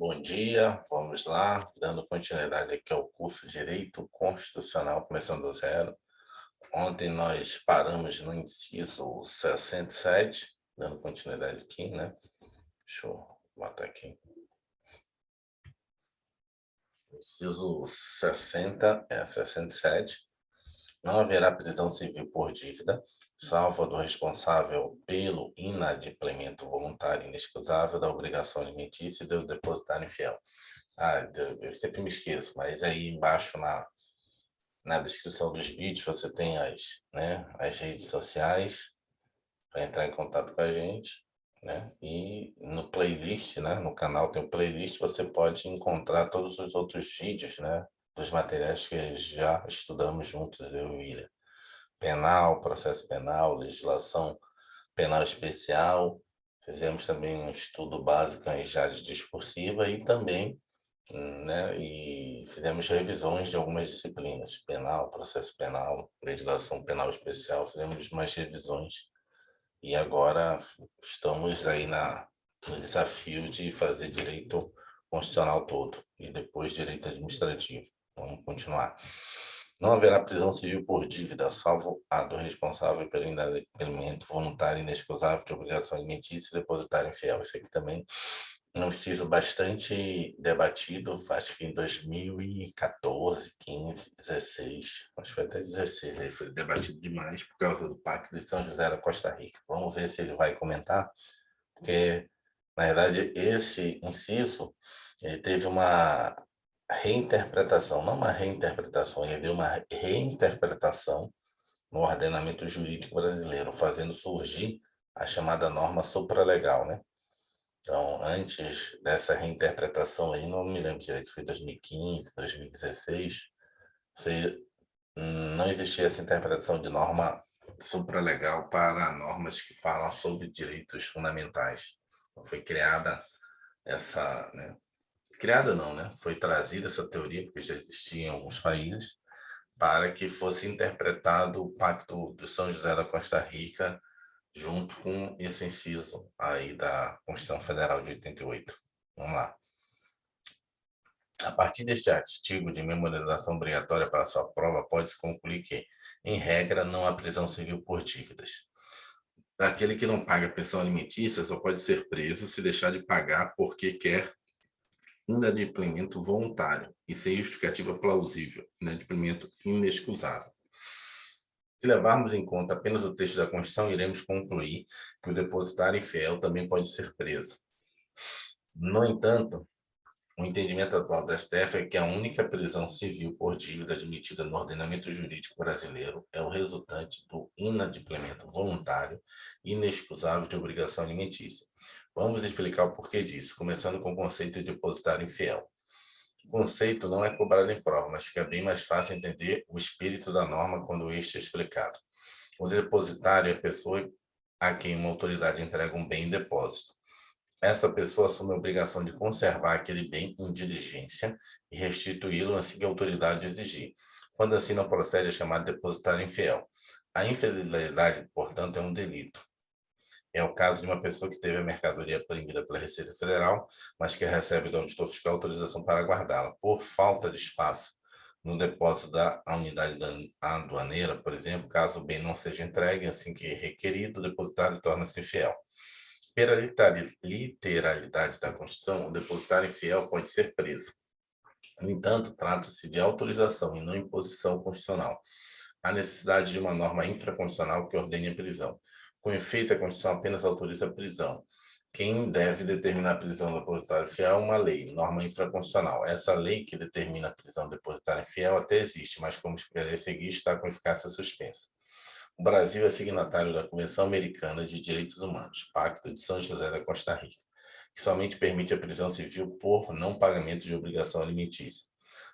Bom dia, vamos lá, dando continuidade aqui ao curso Direito Constitucional, começando do zero. Ontem nós paramos no inciso 67, dando continuidade aqui, né? Deixa eu botar aqui. Inciso 67. Não haverá prisão civil por dívida, salvo a do responsável pelo inadimplemento voluntário e inexcusável da obrigação alimentícia e do depositário infiel. Eu sempre me esqueço, mas aí embaixo na descrição dos vídeos você tem as redes sociais para entrar em contato com a gente, né? E no playlist, né? No canal tem um playlist, você pode encontrar todos os outros vídeos, né? Dos materiais que já estudamos juntos, eu e o William. Penal, processo penal, legislação penal especial. Fizemos também um estudo básico em jade discursiva e também, né, e fizemos revisões de algumas disciplinas, penal, processo penal, legislação penal especial, fizemos mais revisões e agora estamos aí no desafio de fazer direito constitucional todo e depois direito administrativo. Vamos continuar. Não haverá prisão civil por dívida, salvo a do responsável pelo inadimplemento voluntário e inexcusável de obrigação alimentícia e depositário infiel. Isso aqui também é um inciso bastante debatido, acho que em 2014, 15, 16, acho que foi até 16, aí foi debatido demais por causa do Pacto de São José da Costa Rica. Vamos ver se ele vai comentar, porque, na verdade, esse inciso, ele teve uma reinterpretação, não uma reinterpretação, ele deu uma reinterpretação no ordenamento jurídico brasileiro, fazendo surgir a chamada norma supralegal, né? Então, antes dessa reinterpretação aí, não me lembro se foi 2015, 2016, você, não existia essa interpretação de norma supralegal para normas que falam sobre direitos fundamentais. Então, foi criada essa, né? Criada não, né? Foi trazida essa teoria, porque já existia em alguns países, para que fosse interpretado o Pacto de São José da Costa Rica junto com esse inciso aí da Constituição Federal de 88. Vamos lá. A partir deste artigo de memorização obrigatória para sua prova, pode-se concluir que, em regra, não há prisão civil por dívidas. Aquele que não paga pensão alimentícia só pode ser preso se deixar de pagar porque quer inadimplemento voluntário e sem justificativa plausível, inadimplemento inexcusável. Se levarmos em conta apenas o texto da Constituição, iremos concluir que o depositário infiel também pode ser preso. No entanto, o entendimento atual do STF é que a única prisão civil por dívida admitida no ordenamento jurídico brasileiro é o resultante do inadimplemento voluntário e inexcusável de obrigação alimentícia. Vamos explicar o porquê disso, começando com o conceito de depositário infiel. O conceito não é cobrado em prova, mas fica bem mais fácil entender o espírito da norma quando este é explicado. O depositário é a pessoa a quem uma autoridade entrega um bem em depósito. Essa pessoa assume a obrigação de conservar aquele bem em diligência e restituí-lo assim que a autoridade exigir. Quando assim não procede, é chamado depositário infiel. A infidelidade, portanto, é um delito. É o caso de uma pessoa que teve a mercadoria apreendida pela Receita Federal, mas que recebe do auditor fiscal autorização para guardá-la. Por falta de espaço no depósito da unidade aduaneira, por exemplo, caso o bem não seja entregue assim que requerido, o depositário torna-se infiel. Pela literalidade da Constituição, o depositário infiel pode ser preso. No entanto, trata-se de autorização e não imposição constitucional. Há necessidade de uma norma infraconstitucional que ordene a prisão. Com efeito, a Constituição apenas autoriza a prisão. Quem deve determinar a prisão do depositário fiel é uma lei, norma infraconstitucional. Essa lei que determina a prisão do depositário fiel até existe, mas, como explicarei a seguir, está com eficácia suspensa. O Brasil é signatário da Convenção Americana de Direitos Humanos, Pacto de São José da Costa Rica, que somente permite a prisão civil por não pagamento de obrigação alimentícia.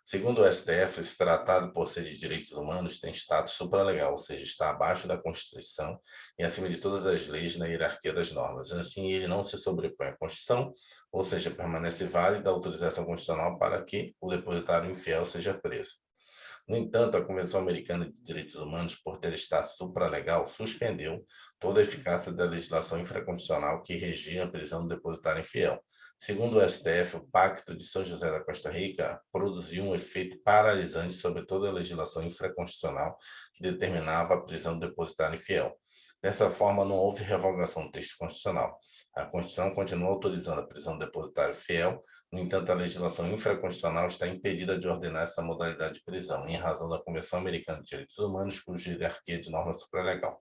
Segundo o STF, esse tratado, por ser de direitos humanos, tem status supralegal, ou seja, está abaixo da Constituição e acima de todas as leis na hierarquia das normas. Assim, ele não se sobrepõe à Constituição, ou seja, permanece válida a autorização constitucional para que o depositário infiel seja preso. No entanto, a Convenção Americana de Direitos Humanos, por ter estado supralegal, suspendeu toda a eficácia da legislação infraconstitucional que regia a prisão do depositário infiel. Segundo o STF, o Pacto de São José da Costa Rica produziu um efeito paralisante sobre toda a legislação infraconstitucional que determinava a prisão do depositário infiel. Dessa forma, não houve revogação do texto constitucional. A Constituição continua autorizando a prisão do depositário fiel, no entanto, a legislação infraconstitucional está impedida de ordenar essa modalidade de prisão, em razão da Convenção Americana de Direitos Humanos, cuja hierarquia de norma supralegal.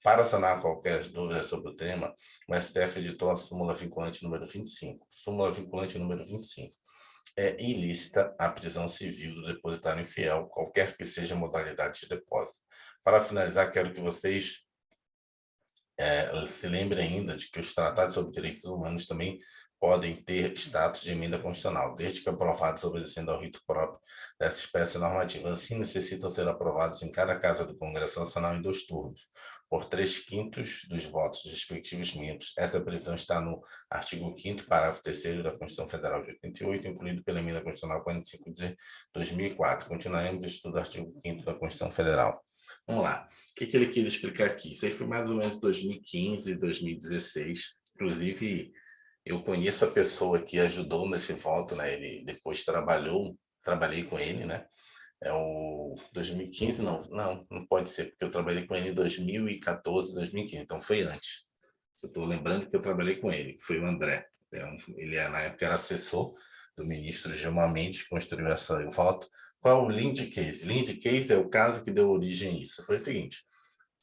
Para sanar qualquer dúvida sobre o tema, o STF editou a súmula vinculante número 25. Súmula vinculante número 25. É ilícita a prisão civil do depositário infiel, qualquer que seja a modalidade de depósito. Para finalizar, quero que vocês se lembre ainda de que os tratados sobre direitos humanos também podem ter status de emenda constitucional, desde que aprovados obedecendo ao rito próprio dessa espécie normativa. Assim, necessitam ser aprovados em cada casa do Congresso Nacional em 2 turnos, por 3/5 dos votos dos respectivos membros. Essa previsão está no artigo 5º, parágrafo 3º da Constituição Federal de 88, incluído pela emenda constitucional 45 de 2004. Continuaremos o estudo do artigo 5º da Constituição Federal. Vamos lá. O que ele quis explicar aqui? Isso aí foi mais ou menos 2015, 2016. Inclusive, eu conheço a pessoa que ajudou nesse voto, né? Ele depois trabalhei com ele, né? É o 2015, não pode ser, porque eu trabalhei com ele em 2014, 2015, então foi antes. Eu estou lembrando que eu trabalhei com ele, que foi o André. Ele, na época, era assessor do ministro Gilmar Mendes, construiu esse voto. Qual é o Lind Case? Lind Case é o caso que deu origem a isso. Foi o seguinte,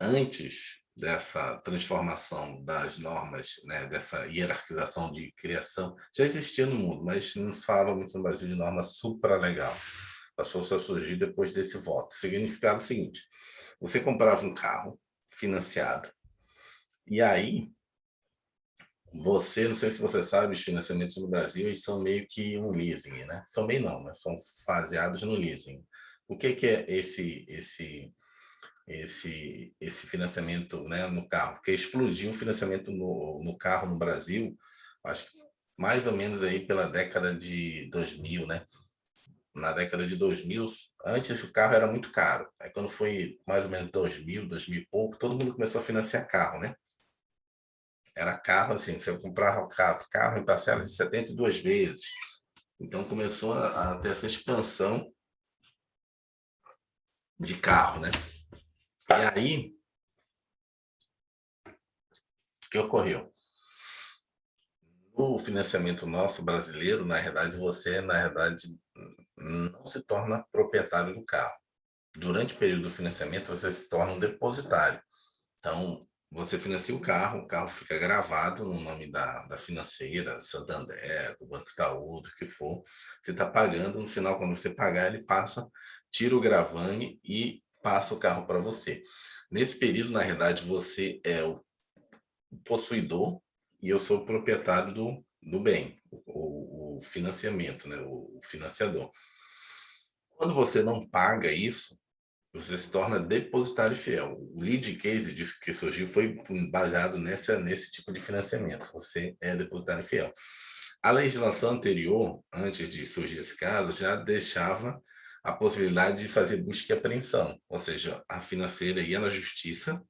antes dessa transformação das normas, né, dessa hierarquização de criação, já existia no mundo, mas não se falava muito no Brasil de norma supralegal. Passou a surgir depois desse voto. Significava o seguinte, você comprava um carro financiado, e aí não sei se você sabe, os financiamentos no Brasil eles são meio que um leasing, né? São meio não, mas são faseados no leasing. O que é esse financiamento, né, no carro? Porque explodiu o financiamento no carro no Brasil, acho que mais ou menos aí pela década de 2000, né? Na década de 2000, antes o carro era muito caro. Aí quando foi mais ou menos 2000, 2000 e pouco, todo mundo começou a financiar carro, né? Era carro, assim, você comprava o carro em parcela de 72 vezes. Então começou a ter essa expansão de carro, né? E aí, o que ocorreu? No financiamento nosso brasileiro, na verdade, você, não se torna proprietário do carro. Durante o período do financiamento, você se torna um depositário. Então, você financia o carro fica gravado no nome da financeira, Santander, do Banco Itaú, do que for. Você está pagando, no final, quando você pagar, ele tira o gravame e passa o carro para você. Nesse período, na realidade, você é o possuidor e eu sou o proprietário do bem, o financiamento, né? O financiador. Quando você não paga isso, você se torna depositário fiel. O lead case que surgiu foi baseado nesse tipo de financiamento. Você é depositário fiel. A legislação anterior, antes de surgir esse caso, já deixava a possibilidade de fazer busca e apreensão. Ou seja, a financeira ia na justiça,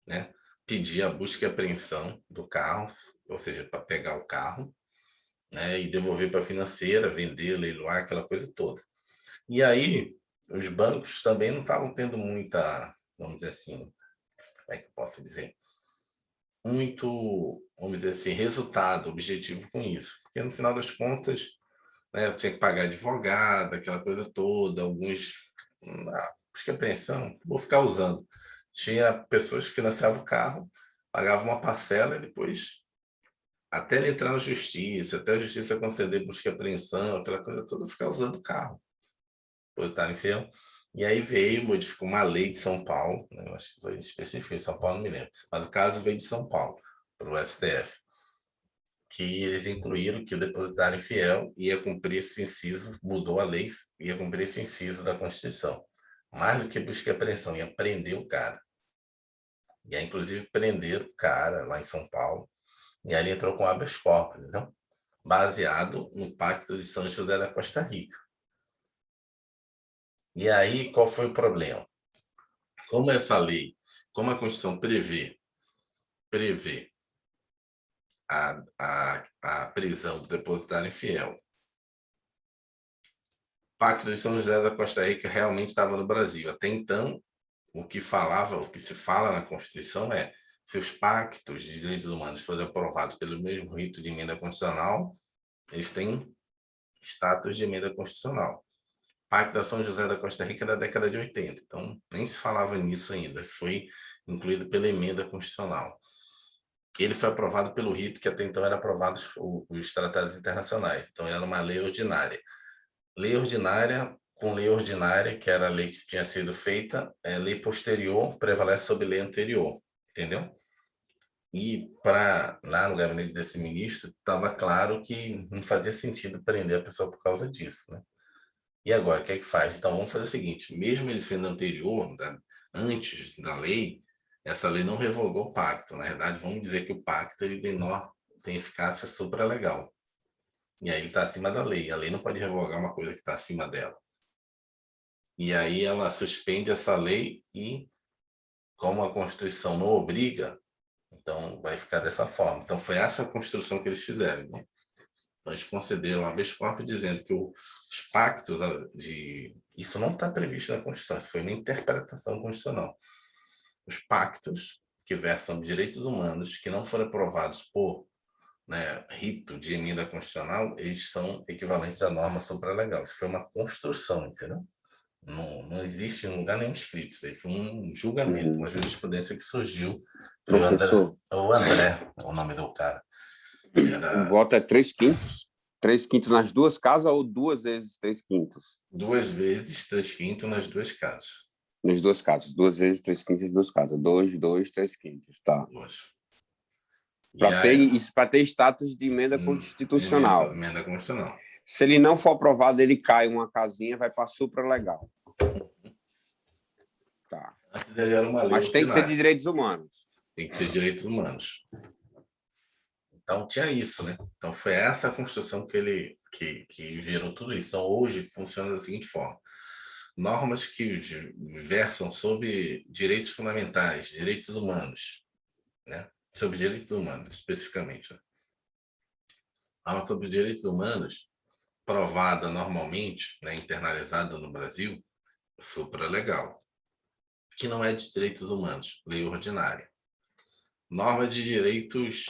né, pedir a busca e apreensão do carro, ou seja, para pegar o carro, né, e devolver para a financeira, vender, leiloar, aquela coisa toda. E aí, os bancos também não estavam tendo muita, vamos dizer assim, como é que eu posso dizer? Muito, vamos dizer assim, resultado, objetivo com isso. Porque no final das contas, né, você tinha que pagar advogado, aquela coisa toda, alguns. Acho que a pensão, vou ficar usando. Tinha pessoas que financiavam o carro, pagavam uma parcela e depois, até ele entrar na justiça, até a justiça conceder busca e apreensão, aquela coisa toda, ficar usando o carro. Depositário infiel. E aí veio, modificou uma lei de São Paulo, né, eu acho que foi específico em São Paulo, não me lembro, mas o caso veio de São Paulo, para o STF, que eles incluíram que o depositário infiel ia cumprir esse inciso, mudou a lei, ia cumprir esse inciso da Constituição. Mais do que busca e apreensão, ia prender o cara. E aí, inclusive, prenderam o cara lá em São Paulo, e aí ele entrou com habeas corpus, entendeu? Baseado no Pacto de São José da Costa Rica. E aí, qual foi o problema? Como essa lei, como a Constituição prevê a prisão do depositário infiel, o Pacto de São José da Costa Rica realmente estava no Brasil. Até então, o que se fala na Constituição é: se os pactos de direitos humanos forem aprovados pelo mesmo rito de emenda constitucional, eles têm status de emenda constitucional. O Pacto da São José da Costa Rica é da década de 80, então nem se falava nisso ainda, foi incluído pela emenda constitucional. Ele foi aprovado pelo rito que até então era aprovado os tratados internacionais, então era uma lei ordinária. Lei ordinária com lei ordinária, que era a lei que tinha sido feita, lei posterior prevalece sobre lei anterior, entendeu? E lá no gabinete desse ministro, estava claro que não fazia sentido prender a pessoa por causa disso, né? E agora, o que é que faz? Então, vamos fazer o seguinte, mesmo ele sendo anterior, antes da lei, essa lei não revogou o pacto. Na verdade, vamos dizer que o pacto ele tem eficácia supralegal. E aí ele está acima da lei. A lei não pode revogar uma coisa que está acima dela. E aí ela suspende essa lei e, como a Constituição não obriga, então vai ficar dessa forma. Então foi essa a construção que eles fizeram. Né? Então, eles concederam habeas corpus dizendo que os pactos de... Isso não está previsto na Constituição, isso foi uma interpretação constitucional. Os pactos que versam direitos humanos que não foram aprovados por, né, rito de emenda constitucional, eles são equivalentes à norma supralegal. Isso foi uma construção, entendeu? Não existe em lugar nenhum escrito. Isso daí foi um julgamento, uma jurisprudência que surgiu. Foi Professor, o André, o nome do cara. o voto é 3/5? 3/5 nas duas casas ou 2 vezes 3/5? 2 vezes 3/5 nas duas casas. Nas duas casas, 2 vezes 3/5 nas duas casas. 2, 2, 3/5, tá. Para ter status de emenda constitucional. Emenda constitucional. Se ele não for aprovado, ele cai uma casinha, vai para supralegal. Tá. Antes ele era uma lei Mas tem que ser de direitos humanos. Tem que ser direitos humanos. Então tinha isso, né? Então foi essa a construção que gerou tudo isso. Então hoje funciona da seguinte forma: normas que versam sobre direitos fundamentais, direitos humanos, né? Sobre direitos humanos especificamente. Né? Norma sobre direitos humanos provada normalmente, né, internalizada no Brasil, supralegal, que não é de direitos humanos, lei ordinária. Norma de direitos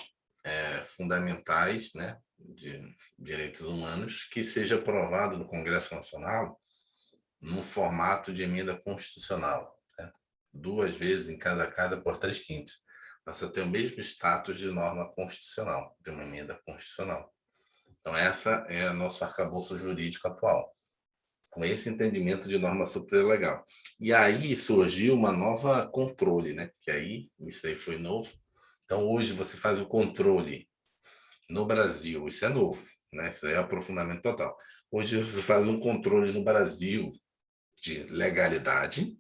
fundamentais, né, de direitos humanos, que seja aprovado no Congresso Nacional no formato de emenda constitucional, né? 2 vezes em cada casa por 3/5. Passa a ter o mesmo status de norma constitucional, de uma emenda constitucional. Então, essa é o nosso arcabouço jurídico atual, com esse entendimento de norma supralegal. E aí surgiu uma nova controle, né? Que aí, isso aí foi novo. Então, hoje você faz o controle no Brasil, isso é novo, né? Isso aí é aprofundamento total. Hoje você faz um controle no Brasil de legalidade,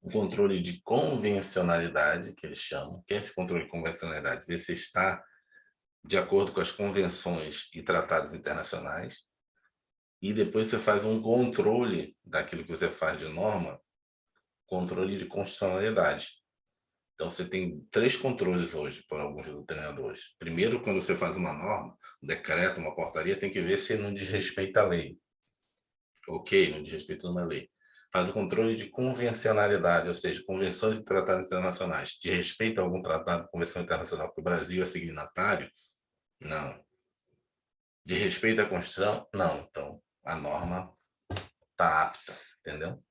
o controle de convencionalidade, que eles chamam. Que é esse controle de convencionalidade? Ver se está de acordo com as convenções e tratados internacionais. E depois você faz um controle daquilo que você faz de norma, controle de constitucionalidade. Então, você tem 3 controles hoje por alguns doutrinadores. Primeiro, quando você faz uma norma, um decreto, uma portaria, tem que ver se não desrespeita a lei. Ok, não desrespeita uma lei. Faz o controle de convencionalidade, ou seja, convenções e tratados internacionais. De respeito a algum tratado, convenção internacional que o Brasil é signatário? Não. De respeito à Constituição? Não. Então, a norma está apta, entendeu?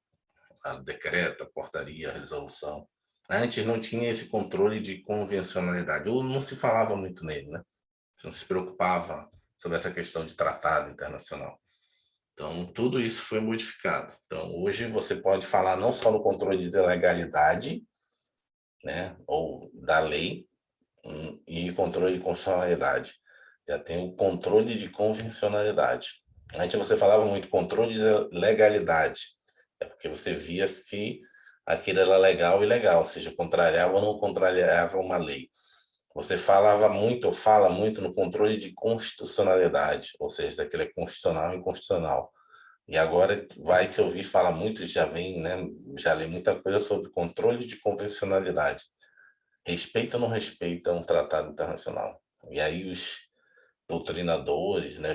A decreto, a portaria, a resolução. Antes não tinha esse controle de convencionalidade, ou não se falava muito nele, né? Não se preocupava sobre essa questão de tratado internacional. Então, tudo isso foi modificado. Então, hoje você pode falar não só no controle de legalidade, né, ou da lei, e controle de constitucionalidade. Já tem o controle de convencionalidade. Antes você falava muito controle de legalidade, é porque você via se aquilo era legal e ilegal, ou seja, contrariava ou não contrariava uma lei. Você falava muito, ou fala muito no controle de constitucionalidade, ou seja, daquilo é constitucional e inconstitucional. E agora vai se ouvir falar muito, já vem, né, já li muita coisa sobre controle de convencionalidade. Respeita ou não respeita um tratado internacional? E aí os doutrinadores, né,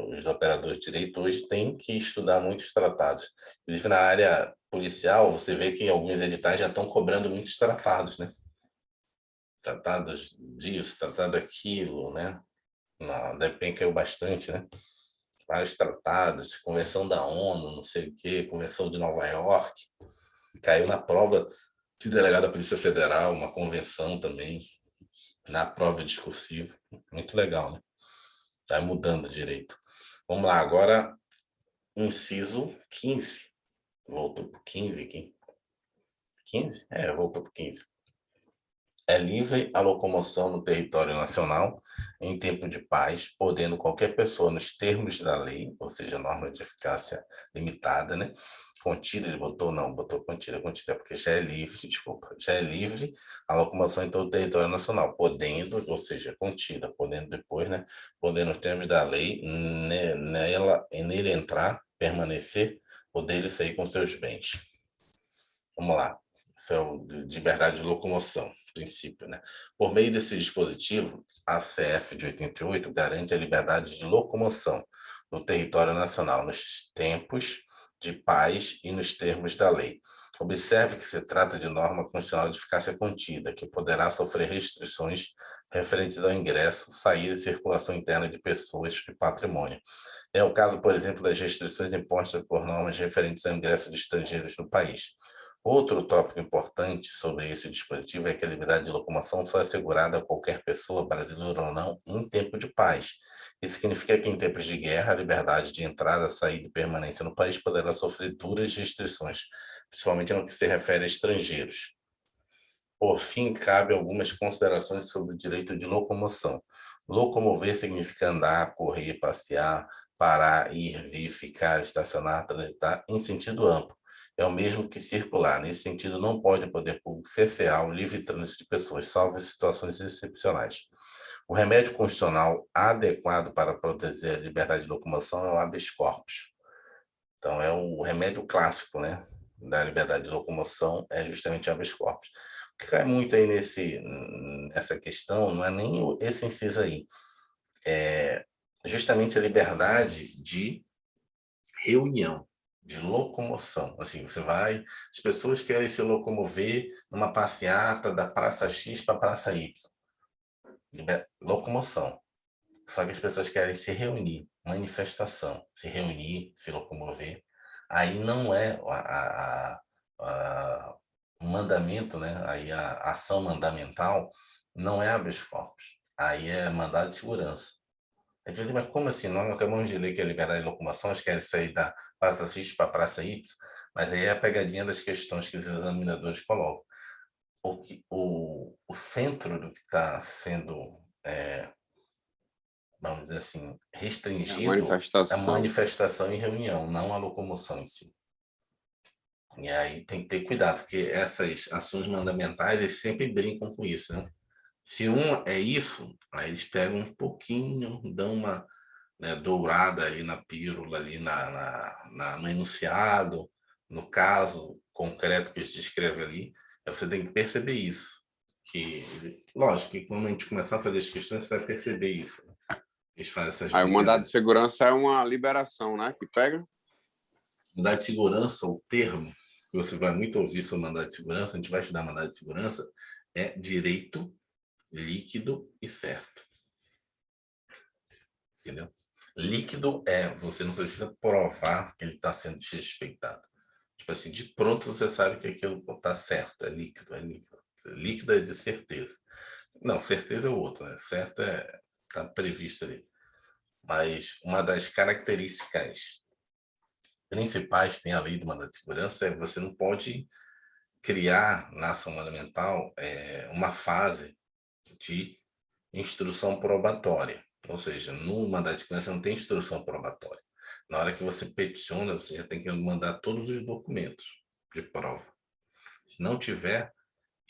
os operadores de direito hoje têm que estudar muitos tratados. Inclusive na área policial, você vê que alguns editais já estão cobrando muitos tratados, né? Tratados disso, tratado daquilo, né? Na DEPEN caiu bastante, né? Vários tratados, Convenção da ONU, não sei o quê, Convenção de Nova York, caiu na prova de delegado da Polícia Federal, uma convenção também, na prova discursiva. Muito legal, né? Vai mudando direito. Vamos lá, agora, inciso 15. Voltou para o 15 aqui. 15? É, voltou para o 15. É livre a locomoção no território nacional em tempo de paz, podendo qualquer pessoa, nos termos da lei, ou seja, norma de eficácia limitada, né? Contida, ele botou? Não, botou contida, porque já é livre, desculpa, já é livre a locomoção em todo o território nacional, podendo, ou seja, contida, podendo depois, né? Podendo, nos termos da lei, nele entrar, permanecer, ou dele sair com seus bens. Vamos lá. Isso é o de liberdade de locomoção, princípio, né? Por meio desse dispositivo, a CF de 88 garante a liberdade de locomoção no território nacional nos tempos de paz e nos termos da lei. Observe que se trata de norma constitucional de eficácia contida, que poderá sofrer restrições referentes ao ingresso, saída e circulação interna de pessoas e patrimônio. É o caso, por exemplo, das restrições impostas por normas referentes ao ingresso de estrangeiros no país. Outro tópico importante sobre esse dispositivo é que a liberdade de locomoção só é assegurada a qualquer pessoa, brasileira ou não, em tempo de paz. Isso significa que em tempos de guerra, a liberdade de entrada, saída e permanência no país poderá sofrer duras restrições, principalmente no que se refere a estrangeiros. Por fim, cabe algumas considerações sobre o direito de locomoção. Locomover significa andar, correr, passear, parar, ir, vir, ficar, estacionar, transitar em sentido amplo. É o mesmo que circular. Nesse sentido, não pode o poder público cercear o livre trânsito de pessoas, salvo em situações excepcionais. O remédio constitucional adequado para proteger a liberdade de locomoção é o habeas corpus. Então, é o remédio clássico, né, da liberdade de locomoção, é justamente o habeas corpus. O que cai muito aí nessa questão não é nem esse inciso aí, é justamente a liberdade de reunião, de locomoção. Assim, você vai, as pessoas querem se locomover numa passeata da Praça X para a Praça Y. Locomoção. Só que as pessoas querem se reunir, manifestação, se reunir, se locomover. Aí não é o mandamento, né? Aí a ação mandamental não é habeas corpus. Aí é mandado de segurança. Aí tu diz, mas como assim? Nós acabamos de ler que a liberdade de locomoção, eles querem sair da Praça X para a Praça Y, mas aí é a pegadinha das questões que os examinadores colocam. O centro do que está sendo vamos dizer assim, É a restringido a manifestação. manifestação e reunião, não a locomoção em si. E aí tem que ter cuidado, porque essas ações mandamentais, eles sempre brincam com isso, né? Se um é isso, aí eles pegam um pouquinho, dão uma, né, dourada ali na pílula, ali no enunciado, no caso concreto que eles descrevem ali, aí você tem que perceber isso. Que, lógico que quando a gente começar a fazer as questões, você vai perceber isso. Eles fazem essas Aí o mandado de brincadeiras. segurança é uma liberação, né? Que pega. Mandado de segurança, o termo que você vai muito ouvir sobre mandado de segurança, a gente vai estudar mandado de segurança, é direito líquido e certo. Entendeu? Líquido é, você não precisa provar que ele está sendo desrespeitado. Tipo assim, de pronto você sabe que aquilo está certo, é líquido, é líquido. Líquido é de certeza. Não, certeza é o outro, né? Certo é, está previsto ali. Mas uma das características principais que tem a lei do mandado de segurança é que você não pode criar na ação mandamental uma fase de instrução probatória. Ou seja, no mandado de segurança não tem instrução probatória. Na hora que você peticiona, você já tem que mandar todos os documentos de prova. Se não tiver,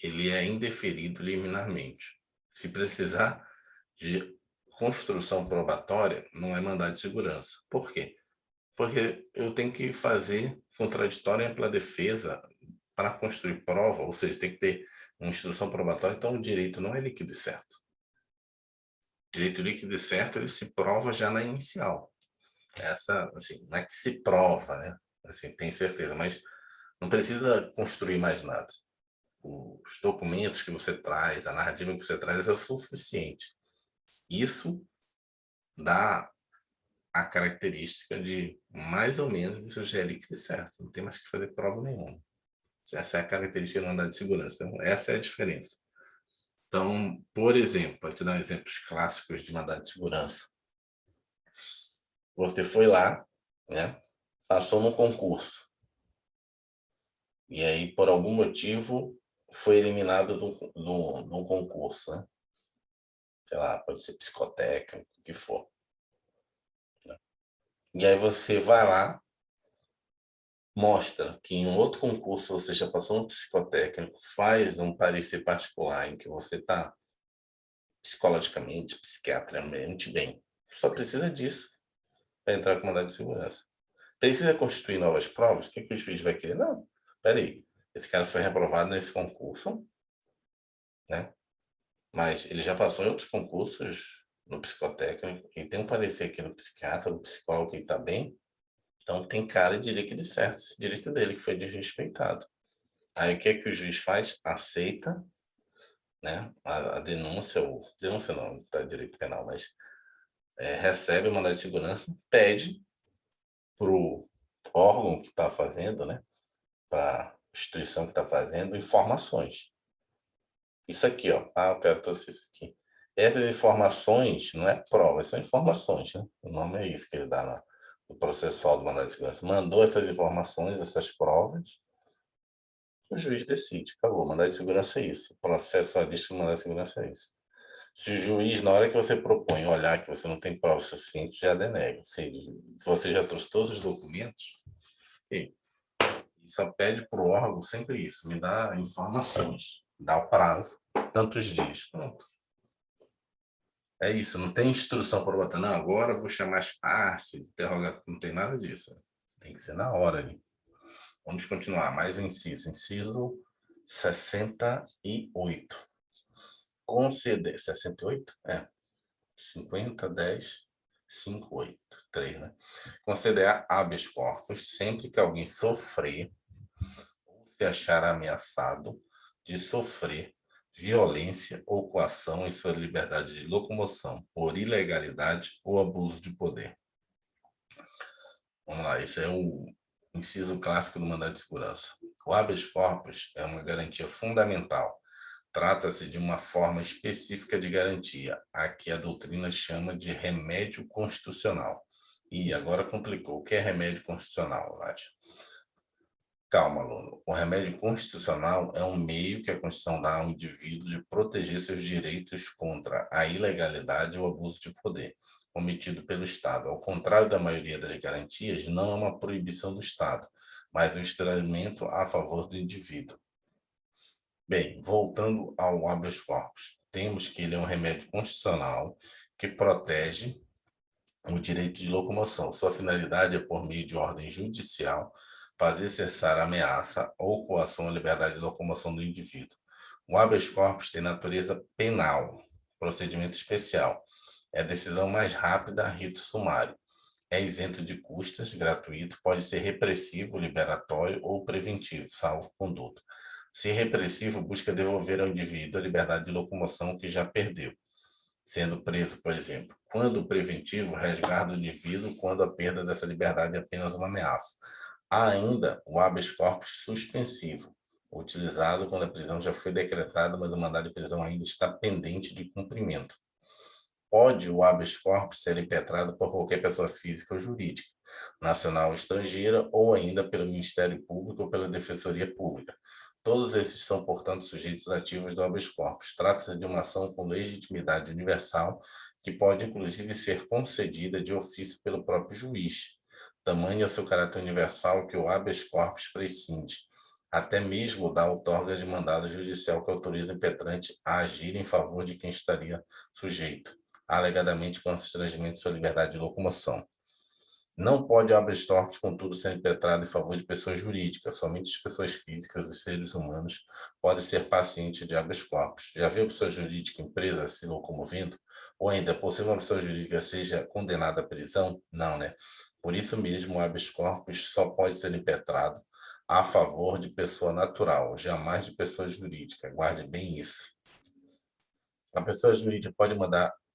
ele é indeferido liminarmente. Se precisar de construção probatória, não é mandado de segurança. Por quê? Porque eu tenho que fazer contraditório e ampla defesa para construir prova, ou seja, tem que ter uma instrução probatória, então o direito não é líquido e certo. O direito líquido e certo, ele se prova já na inicial. Essa, assim, não é que se prova, né? Assim, tem certeza, mas não precisa construir mais nada. Os documentos que você traz, a narrativa que você traz é o suficiente. Isso dá a característica de, mais ou menos, isso já é líquido e certo. Não tem mais que fazer prova nenhuma. Essa é a característica do mandado de segurança. Então, essa é a diferença. Então, por exemplo, para te dar exemplos clássicos de mandado de segurança. Você foi lá, né? Passou no concurso. E aí, por algum motivo, foi eliminado do concurso, né? Sei lá, pode ser psicotécnico, o que for. Né? E aí você vai lá, mostra que em um outro concurso você já passou no psicotécnico, faz um parecer particular em que você está psicologicamente, psiquiatricamente bem. Só precisa disso para entrar com mandado de segurança. Precisa constituir novas provas? O que o juiz vai querer? Não, peraí, esse cara foi reprovado nesse concurso, né? Mas ele já passou em outros concursos no psicotécnico e tem um parecer aqui no psiquiatra, no psicólogo que está bem, então tem cara de líquido certo, esse direito dele que foi desrespeitado. Aí o que é que o juiz faz? Aceita, né, a denúncia, ou denúncia não, tá direito penal, mas recebe o mandado de segurança, pede para o órgão que está fazendo, né, para a instituição que está fazendo, informações. Isso aqui, ó, eu quero trouxe isso aqui. Essas informações não é prova, são informações, né? O nome é isso que ele dá no processual do mandado de segurança. Mandou essas informações, essas provas, o juiz decide, acabou. Mandado de segurança é isso. Processualista do mandado de segurança é isso. Se o juiz, na hora que você propõe olhar que você não tem prova suficiente, já denega. Se você já trouxe todos os documentos, e só pede para o órgão sempre isso, me dá informações, dá o prazo, tantos dias, pronto. É isso, não tem instrução para botar, não, agora eu vou chamar as partes, interrogar, não tem nada disso. Tem que ser na hora ali. Vamos continuar, mais um inciso. Inciso 68. Conceder, 68? 50, 10, 5, 8, 3, né? Conceder habeas corpus sempre que alguém sofrer ou se achar ameaçado de sofrer violência ou coação em sua liberdade de locomoção por ilegalidade ou abuso de poder. Vamos lá, esse é o inciso clássico do mandado de segurança. O habeas corpus é uma garantia fundamental. Trata-se de uma forma específica de garantia, a que a doutrina chama de remédio constitucional. E agora complicou. O que é remédio constitucional, Nádia? Calma, aluno. O remédio constitucional é um meio que a Constituição dá ao indivíduo de proteger seus direitos contra a ilegalidade ou abuso de poder cometido pelo Estado. Ao contrário da maioria das garantias, não é uma proibição do Estado, mas um instrumento a favor do indivíduo. Bem, voltando ao habeas corpus, temos que ele é um remédio constitucional que protege o direito de locomoção. Sua finalidade é, por meio de ordem judicial, fazer cessar a ameaça ou coação à liberdade de locomoção do indivíduo. O habeas corpus tem natureza penal, procedimento especial. É a decisão mais rápida, rito sumário. É isento de custas, gratuito, pode ser repressivo, liberatório ou preventivo, salvo conduto. Se repressivo, busca devolver ao indivíduo a liberdade de locomoção que já perdeu, sendo preso, por exemplo. Quando preventivo, resguarda o indivíduo quando a perda dessa liberdade é apenas uma ameaça. Há ainda o habeas corpus suspensivo, utilizado quando a prisão já foi decretada, mas o mandado de prisão ainda está pendente de cumprimento. Pode o habeas corpus ser impetrado por qualquer pessoa física ou jurídica, nacional ou estrangeira, ou ainda pelo Ministério Público ou pela Defensoria Pública. Todos esses são, portanto, sujeitos ativos do habeas corpus. Trata-se de uma ação com legitimidade universal, que pode, inclusive, ser concedida de ofício pelo próprio juiz. Tamanho é o seu caráter universal que o habeas corpus prescinde, até mesmo da outorga de mandado judicial que autoriza o impetrante a agir em favor de quem estaria sujeito, alegadamente com constrangimento de sua liberdade de locomoção. Não pode o habeas corpus, contudo, ser impetrado em favor de pessoas jurídicas. Somente as pessoas físicas, os seres humanos, podem ser pacientes de habeas corpus. Já viu pessoa jurídica em presa se locomovendo? Ou ainda, por ser uma pessoa jurídica, seja condenada à prisão? Não, né? Por isso mesmo, o habeas corpus só pode ser impetrado a favor de pessoa natural, jamais de pessoa jurídica. Guarde bem isso. A pessoa jurídica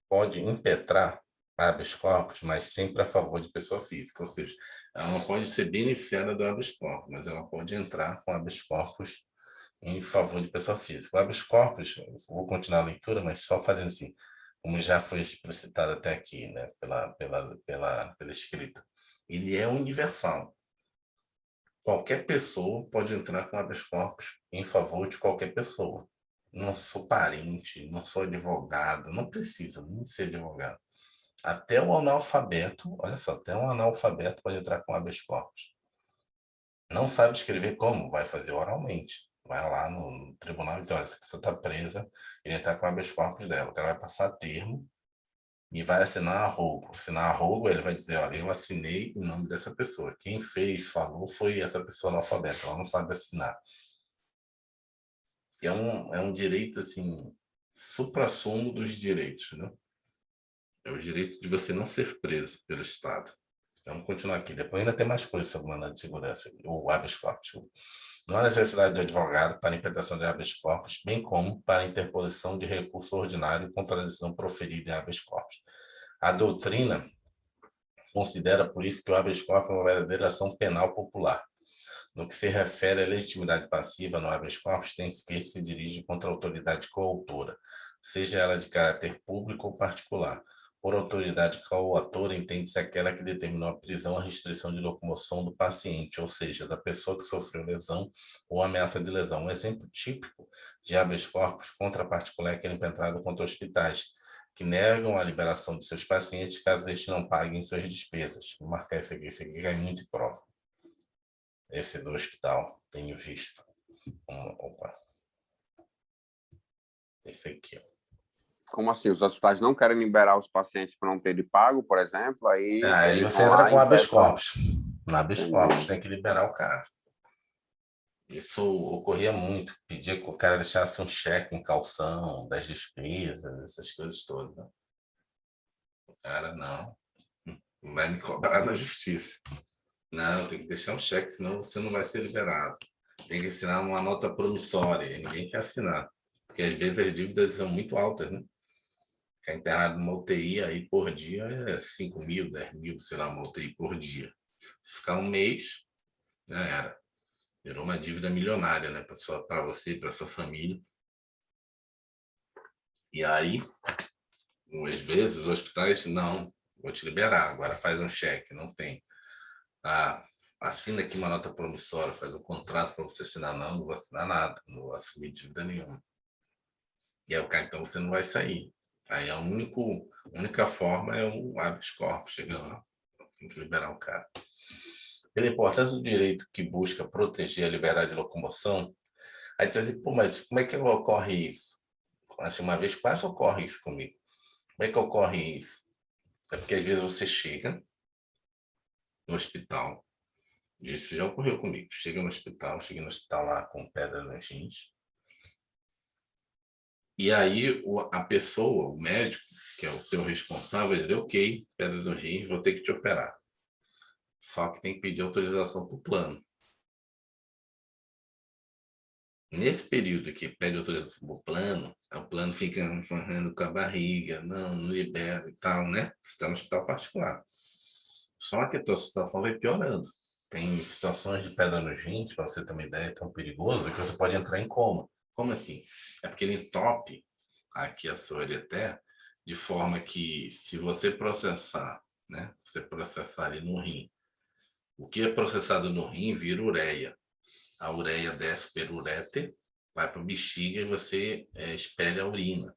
pode impetrar habeas corpus, mas sempre a favor de pessoa física, ou seja, ela não pode ser beneficiária do habeas corpus, mas ela pode entrar com habeas corpus em favor de pessoa física. O habeas corpus, vou continuar a leitura, mas só fazendo assim, como já foi explicitado até aqui, né, pela escrita, ele é universal. Qualquer pessoa pode entrar com habeas corpus em favor de qualquer pessoa. Não sou parente, não sou advogado, não preciso nem ser advogado. Até o analfabeto, olha só, até um analfabeto pode entrar com habeas corpus. Não sabe escrever como? Vai fazer oralmente. Vai lá no tribunal e diz, olha, essa pessoa está presa, ele entrar com habeas corpus dela. O cara vai passar termo e vai assinar arrogo. Assinar arrogo, ele vai dizer, olha, eu assinei em nome dessa pessoa. Quem fez, falou, foi essa pessoa analfabeta, ela não sabe assinar. É um direito, assim, suprassumo dos direitos, né? É o direito de você não ser preso pelo Estado. Vamos continuar aqui. Depois ainda tem mais coisas sobre o mandado de segurança, o habeas corpus. Não há necessidade de advogado para a impetração de habeas corpus, bem como para a interposição de recurso ordinário contra a decisão proferida em habeas corpus. A doutrina considera, por isso, que o habeas corpus é uma verdadeira ação penal popular. No que se refere à legitimidade passiva no habeas corpus, tem-se que se dirige contra a autoridade coautora, seja ela de caráter público ou particular. Por autoridade coautora, entende-se aquela que determinou a prisão ou a restrição de locomoção do paciente, ou seja, da pessoa que sofreu lesão ou ameaça de lesão. Um exemplo típico de habeas corpus contra particular é aquele impetrado contra hospitais, que negam a liberação de seus pacientes caso estes não paguem suas despesas. Vou marcar isso aqui cai muito em prova. Esse do hospital, tenho visto. Opa. Esse aqui, ó. Como assim? Os hospitais não querem liberar os pacientes para não terem pago, por exemplo, aí Aí eles você vão entra lá e com habeas impetram. corpus. No habeas corpus tem que liberar o cara. Isso ocorria muito. Pedia que o cara deixasse um cheque em calção das despesas, essas coisas todas. O cara, não. Vai me cobrar na justiça. Não, tem que deixar um cheque, senão você não vai ser liberado. Tem que assinar uma nota promissória. E ninguém quer assinar. Porque às vezes as dívidas são muito altas, né? Ficar internado numa UTI aí por dia é 5 mil, 10 mil, sei lá, uma UTI por dia. Se ficar um mês, já era. Virou uma dívida milionária, né? Para você, para sua família. E aí, às vezes, os hospitais, não, vou te liberar, agora faz um cheque, não tem. Ah, assina aqui uma nota promissória, faz um contrato para você assinar. Não, não vou assinar nada, não vou assumir dívida nenhuma. E aí o cara, então você não vai sair. Aí a única forma é o habeas corpus, chega lá, tem que liberar o cara. Pela importância do direito que busca proteger a liberdade de locomoção, aí tu vai dizer, pô, mas como é que ocorre isso? Assim, uma vez quase ocorre isso comigo. Como é que ocorre isso? É porque às vezes você chega no hospital, isso já ocorreu comigo, cheguei no hospital lá com pedra nos rins, e aí a pessoa, o médico, que é o teu responsável, vai dizer, ok, pedra nos rins, vou ter que te operar. Só que tem que pedir autorização para o plano. Nesse período que pede autorização para o plano fica correndo com a barriga, não libera e tal, né? Você está no hospital particular. Só que a tua situação vai piorando. Tem situações de pedra nos rins, para você ter uma ideia, é tão perigoso que você pode entrar em coma. Como assim? É porque ele entope aqui a sua ureter, de forma que se você processar, né? Você processar ali no rim, o que é processado no rim vira ureia. A ureia desce pelo uréter, vai para o bexiga e você espelha a urina.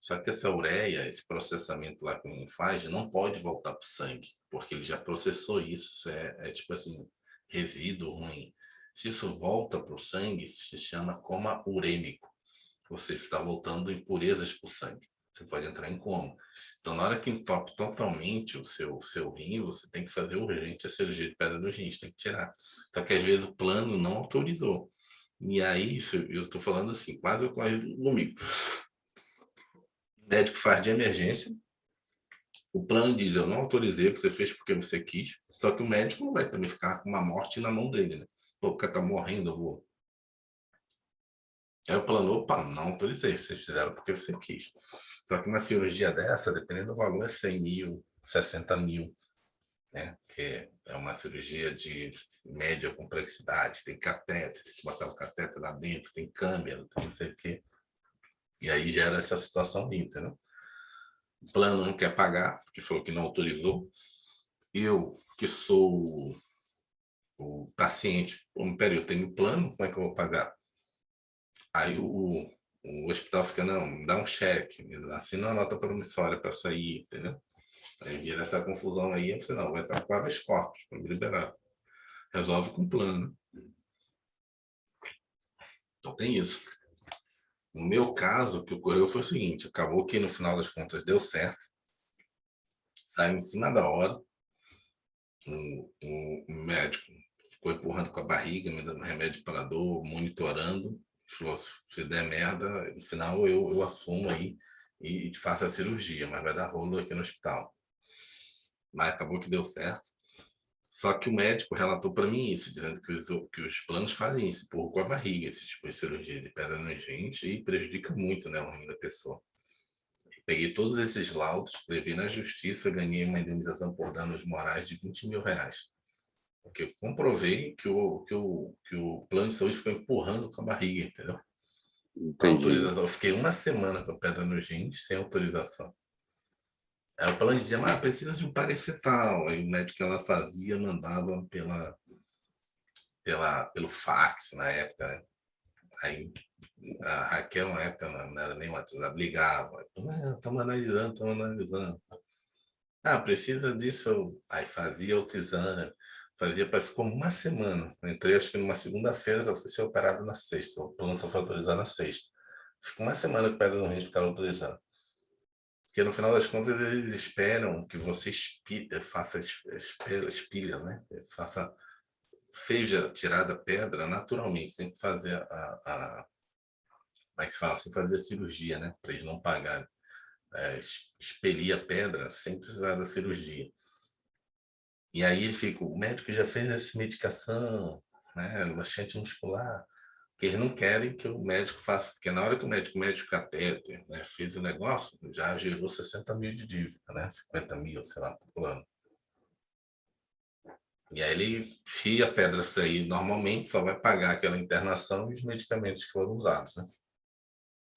Só que essa ureia, esse processamento lá que o rim faz, não pode voltar para o sangue, porque ele já processou isso. Isso é tipo assim, resíduo ruim. Se isso volta para o sangue, se chama coma urêmico. Ou seja, está voltando impurezas para o sangue. Você pode entrar em coma. Então, na hora que entope totalmente o seu rim, você tem que fazer urgente a cirurgia de pedra nos rins, tem que tirar. Só que às vezes o plano não autorizou. E aí, isso, eu estou falando assim, quase ocorre comigo. O médico faz de emergência, o plano diz, eu não autorizei, você fez porque você quis, só que o médico não vai também ficar com uma morte na mão dele, né? Pô, o cara tá morrendo, eu vou. Aí o plano, opa, não autorizei, vocês fizeram porque você quis. Só que uma cirurgia dessa, dependendo do valor, é 100 mil, 60 mil, né? Que é uma cirurgia de média complexidade, tem catéter, tem que botar o catéter lá dentro, tem câmera, tem não sei o quê. E aí gera essa situação aí, entendeu? O plano não quer pagar, porque falou que não autorizou. Eu, que sou o paciente, peraí, eu tenho plano, como é que eu vou pagar? Aí o hospital fica, não, me dá um cheque, assina uma nota promissória para sair, entendeu? Aí vira essa confusão aí, você não, vai estar com habeas corpus para me liberar. Resolve com plano. Então tem isso. No meu caso, o que ocorreu foi o seguinte, acabou que no final das contas deu certo, saiu em cima da hora, o médico ficou empurrando com a barriga, me dando remédio para dor, monitorando, falou, se der merda, no final eu assumo aí e faço a cirurgia, mas vai dar rolo aqui no hospital. Mas acabou que deu certo. Só que o médico relatou para mim isso, dizendo que os planos fazem isso, empurram com a barriga, esse tipo de cirurgia de pedra nos rins e prejudica muito, né, o rim da pessoa. Peguei todos esses laudos, levei na justiça, ganhei uma indenização por danos morais de 20 mil reais. Porque eu comprovei que o plano de saúde ficou empurrando com a barriga, entendeu? A Entendi. autorização. Eu fiquei uma semana com a pedra nos rins, sem autorização. Aí o plano dizia, mas precisa de um parafetal. Aí o médico que ela fazia mandava pelo fax na época, né? Aí a Raquel, na época, não era nem WhatsApp, ligava. Estamos analisando, estamos analisando. Ah, precisa disso. Aí fazia outro exame. Ficou uma semana. Eu entrei, acho que numa segunda-feira, eu fui ser operado na sexta. O plano só foi autorizado na sexta. Ficou uma semana com pedra no rim para autorizar. Porque no final das contas eles esperam que você faça espilha, né? Seja tirada a pedra naturalmente, sem fazer como é que se fala? Sem fazer a cirurgia, né? Para eles não pagarem. Expelir a pedra sem precisar da cirurgia. E aí ele fica, o médico já fez essa medicação, né, laxante muscular, que eles não querem que o médico faça, porque na hora que o médico mete o catéter, né, fez o negócio, já gerou 60 mil de dívida, né, 50 mil, sei lá, por plano. E aí ele fia a pedra sair normalmente, só vai pagar aquela internação e os medicamentos que foram usados, né?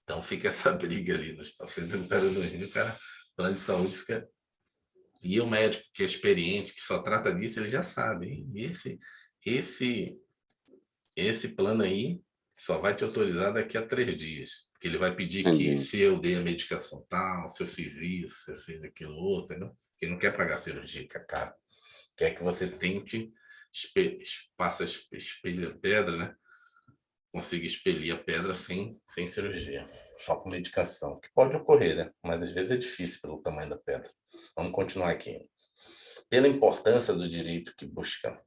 Então fica essa briga ali no hospital, fazendo pedra no rim, o cara, plano de saúde fica. E o médico que é experiente, que só trata disso, ele já sabe. Hein? Esse, esse plano aí só vai te autorizar daqui a 3 dias. Porque ele vai pedir que Entendi. se eu dei a medicação tal, se eu fiz isso, se eu fiz aquilo outro, entendeu? Porque ele não quer pagar a cirurgia, que é caro. Quer que você tente, espelha pedra, né? Consiga expelir a pedra sem cirurgia, só com medicação, que pode ocorrer, né? Mas às vezes é difícil pelo tamanho da pedra. Vamos continuar aqui. Pela importância do direito que busca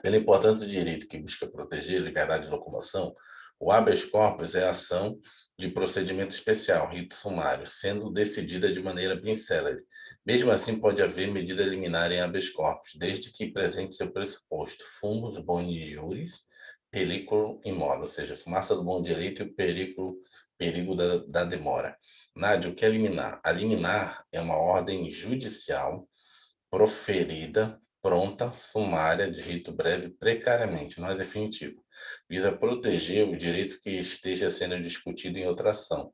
Pela importância do direito que busca proteger a liberdade de locomoção, o habeas corpus é a ação de procedimento especial, rito sumário, sendo decidida de maneira bem célere. Mesmo assim, pode haver medida liminar em habeas corpus, desde que presente seu pressuposto, fumus boni iuris, periculum in mora, ou seja, fumaça do bom direito e o perigo da demora. Nádia, o que é liminar? A liminar é uma ordem judicial proferida, pronta, sumária, de rito breve, precariamente, não é definitivo. Visa proteger o direito que esteja sendo discutido em outra ação,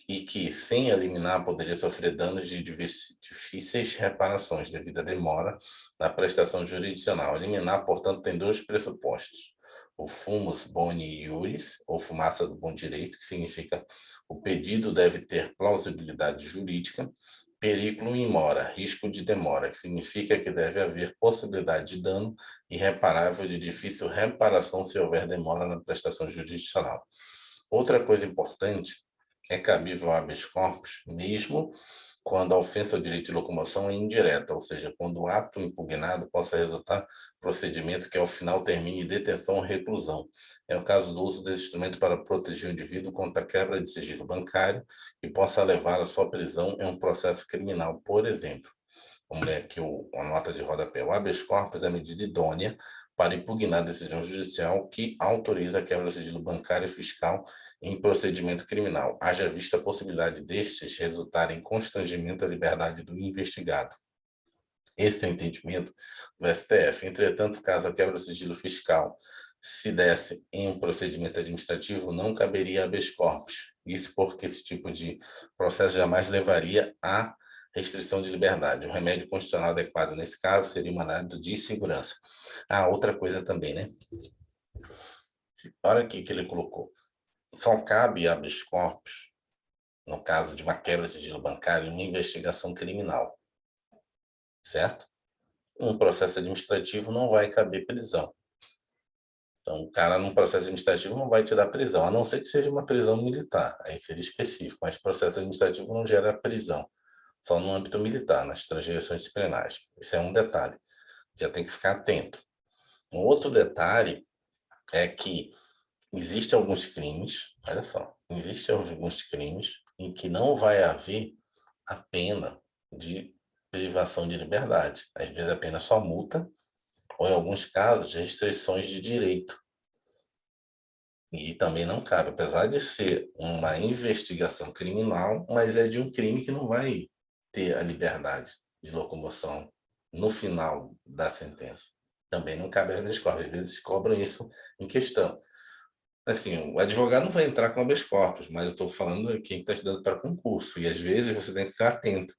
e que, sem eliminar, poderia sofrer danos de difíceis reparações devido à demora na prestação jurisdicional. Eliminar, portanto, tem 2 pressupostos. O fumus boni iuris, ou fumaça do bom direito, que significa o pedido deve ter plausibilidade jurídica, periculum in mora, risco de demora, que significa que deve haver possibilidade de dano irreparável de difícil reparação se houver demora na prestação jurisdicional. Outra coisa importante é cabível habeas corpus, mesmo quando a ofensa ao direito de locomoção é indireta, ou seja, quando o ato impugnado possa resultar procedimento que ao final termine em detenção ou reclusão. É o caso do uso desse instrumento para proteger o indivíduo contra a quebra de sigilo bancário e possa levar à sua prisão em um processo criminal, por exemplo. Vamos ler aqui a nota de rodapé. O habeas corpus é a medida idônea para impugnar a decisão judicial que autoriza a quebra do sigilo bancário e fiscal em procedimento criminal, haja vista a possibilidade destes resultar em constrangimento à liberdade do investigado. Esse é o entendimento do STF. Entretanto, caso a quebra do sigilo fiscal se desse em um procedimento administrativo, não caberia habeas corpus. Isso porque esse tipo de processo jamais levaria a restrição de liberdade. O remédio constitucional adequado nesse caso seria o mandado de segurança. Outra coisa também, né? Olha aqui que ele colocou. Só cabe habeas corpus no caso de uma quebra de sigilo bancário em uma investigação criminal, certo? Um processo administrativo não vai caber prisão. Então, o cara num processo administrativo não vai te dar prisão, a não ser que seja uma prisão militar, aí seria específico, mas processo administrativo não gera prisão, só no âmbito militar, nas transgressões disciplinares. Esse é um detalhe, já tem que ficar atento. Um outro detalhe é que existem alguns crimes, olha só, existem alguns crimes em que não vai haver a pena de privação de liberdade. Às vezes a pena é só multa, ou em alguns casos, restrições de direito. E também não cabe, apesar de ser uma investigação criminal, mas é de um crime que não vai ter a liberdade de locomoção no final da sentença. Também não cabe habeas corpus, às vezes cobram isso em questão. Assim, o advogado não vai entrar com habeas corpus, mas eu estou falando de quem está estudando para concurso, e às vezes você tem que ficar atento.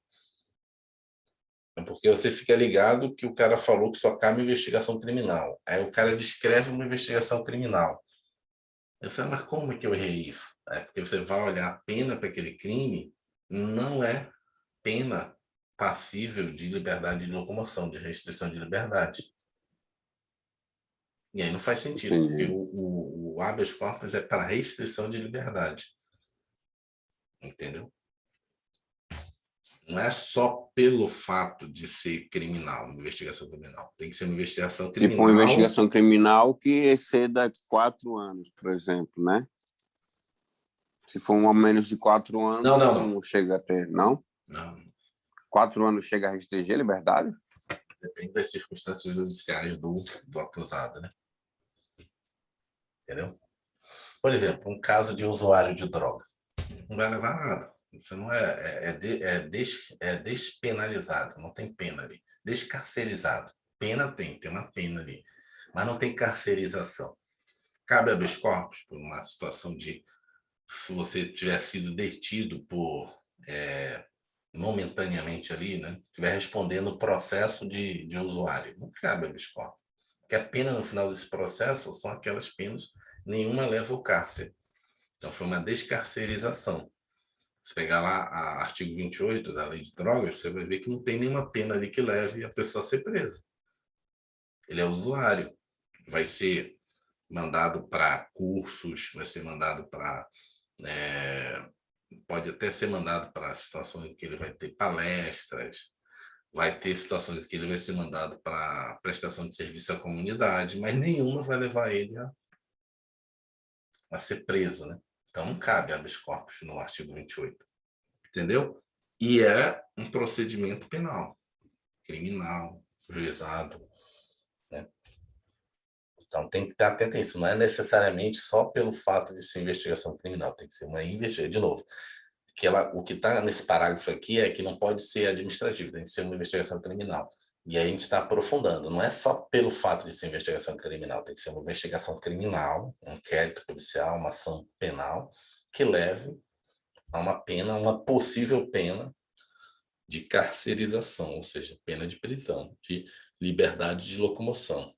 Porque você fica ligado que o cara falou que só cabe investigação criminal. Aí o cara descreve uma investigação criminal. Eu falei, mas como é que eu errei isso? É porque você vai olhar a pena para aquele crime, não é pena passível de liberdade de locomoção, de restrição de liberdade. E aí não faz sentido, porque Entendi. o habeas corpus é para restrição de liberdade. Entendeu? Não é só pelo fato de ser criminal, uma investigação criminal. Tem que ser uma investigação Tipo uma criminal. investigação criminal que exceda 4 anos, por exemplo, né? Se for um a menos de 4 anos, não chega a ter, não? Não. 4 anos chega a restringir a liberdade? Depende das circunstâncias judiciais do acusado, né? Entendeu? Por exemplo, um caso de usuário de droga. Não vai levar nada. Isso não é despenalizado, não tem pena ali. Descarcerizado. Pena tem uma pena ali. Mas não tem carcerização. Cabe habeas corpus por uma situação de se você tiver sido detido por momentaneamente ali, né? Estiver respondendo o processo de usuário. Não cabe habeas corpus. Porque a pena no final desse processo são aquelas penas, nenhuma leva ao cárcere. Então foi uma descarcerização. Se pegar lá o artigo 28 da Lei de Drogas, você vai ver que não tem nenhuma pena ali que leve a pessoa a ser presa. Ele é usuário. Vai ser mandado para cursos, vai ser mandado para... pode até ser mandado para situações em que ele vai ter palestras, vai ter situações em que ele vai ser mandado para prestação de serviço à comunidade, mas nenhuma vai levar ele a ser preso, né? Então não cabe habeas corpus no artigo 28. Entendeu? E é um procedimento penal, criminal, juizado, né? Então tem que estar atento a isso. Não é necessariamente só pelo fato de ser investigação criminal, tem que ser uma investigação. De novo, o que está nesse parágrafo aqui é que não pode ser administrativo, tem que ser uma investigação criminal. E aí a gente está aprofundando. Não é só pelo fato de ser investigação criminal, tem que ser uma investigação criminal, um inquérito policial, uma ação penal que leve a uma pena, uma possível pena de carcerização, ou seja, pena de prisão, de liberdade de locomoção.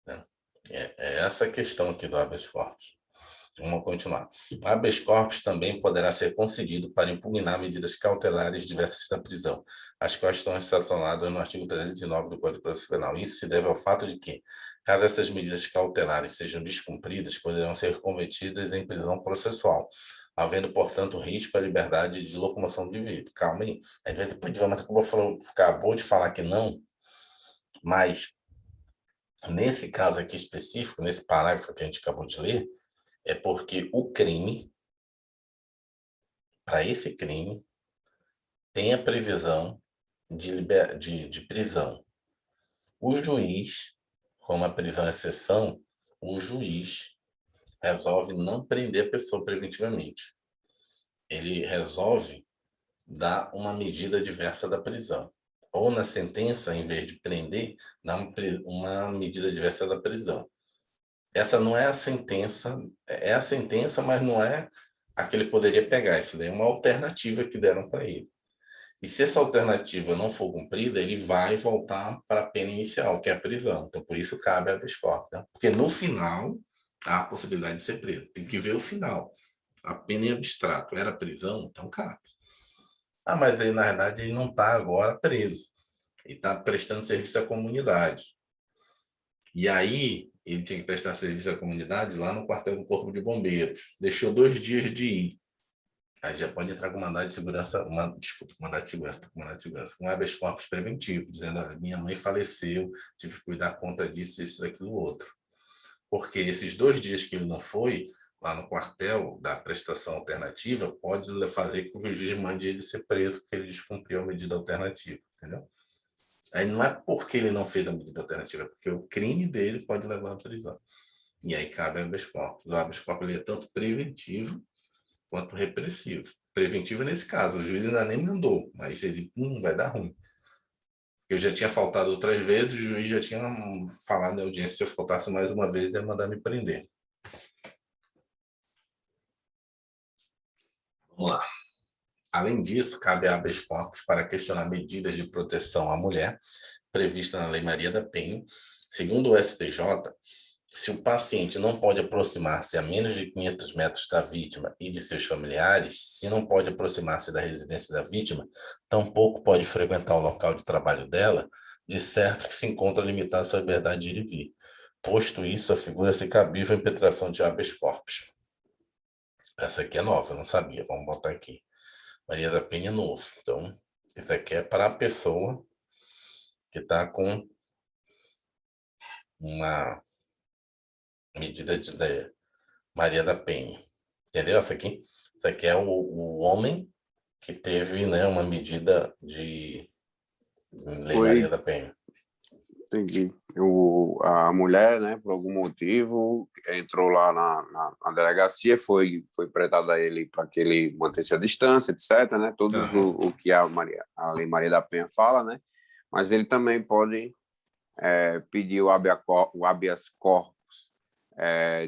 Né? É essa a questão aqui do habeas corpus. Vamos continuar. O habeas corpus também poderá ser concedido para impugnar medidas cautelares diversas da prisão, as quais estão relacionadas no artigo 309 do Código de Processo Penal. Isso se deve ao fato de que, caso essas medidas cautelares sejam descumpridas, poderão ser convertidas em prisão processual, havendo, portanto, risco à liberdade de locomoção do indivíduo. Calma aí. Às vezes depois acabou de falar que não, mas nesse caso aqui específico, nesse parágrafo que a gente acabou de ler, é porque o crime, para esse crime, tem a previsão de prisão. O juiz, como a prisão é exceção, o juiz resolve não prender a pessoa preventivamente. Ele resolve dar uma medida diversa da prisão. Ou na sentença, em vez de prender, dá uma medida diversa da prisão. Essa não é a sentença, é a sentença, mas não é a que ele poderia pegar. Isso daí é uma alternativa que deram para ele. E se essa alternativa não for cumprida, ele vai voltar para a pena inicial, que é a prisão. Então, por isso cabe a habeas corpus, né? Porque no final há a possibilidade de ser preso. Tem que ver o final. A pena em abstrato era prisão, então cabe. Ah, mas aí, na verdade, ele não está agora preso. Ele está prestando serviço à comunidade. E aí, ele tinha que prestar serviço à comunidade lá no quartel do Corpo de Bombeiros. Deixou 2 dias de ir. Aí já pode entrar com mandado de segurança, mandado de segurança, com habeas corpus preventivo, dizendo: minha mãe faleceu, tive que cuidar conta disso, isso, daquilo, outro. Porque esses 2 dias que ele não foi, lá no quartel da prestação alternativa, pode fazer com que o juiz mande ele ser preso, porque ele descumpriu a medida alternativa, entendeu? Aí não é porque ele não fez a medida alternativa, é porque o crime dele pode levar à prisão. E aí cabe habeas corpus. O habeas corpus ele é tanto preventivo quanto repressivo. Preventivo nesse caso, o juiz ainda nem mandou, mas ele vai dar ruim. Eu já tinha faltado outras vezes, o juiz já tinha falado na audiência, se eu faltasse mais uma vez, ele ia mandar me prender. Vamos lá. Além disso, cabe a habeas corpus para questionar medidas de proteção à mulher prevista na Lei Maria da Penha. Segundo o STJ, se o paciente não pode aproximar-se a menos de 500 metros da vítima e de seus familiares, se não pode aproximar-se da residência da vítima, tampouco pode frequentar o local de trabalho dela, de certo que se encontra limitada sua liberdade de ir e vir. Posto isso, afigura-se cabível a impetração de habeas corpus. Essa aqui é nova, eu não sabia, vamos botar aqui. Maria da Penha é novo. Então, isso aqui é para a pessoa que está com uma medida de Maria da Penha. Entendeu essa aqui? Isso aqui é o homem que teve, né, uma medida de Lei Maria da Penha. Entendi. A mulher, né, por algum motivo, entrou lá na delegacia, foi predada a ele para que ele mantesse a distância, etc., né? Todos o que a Lei Maria da Penha fala, né? Mas ele também pode pedir o habeas corpus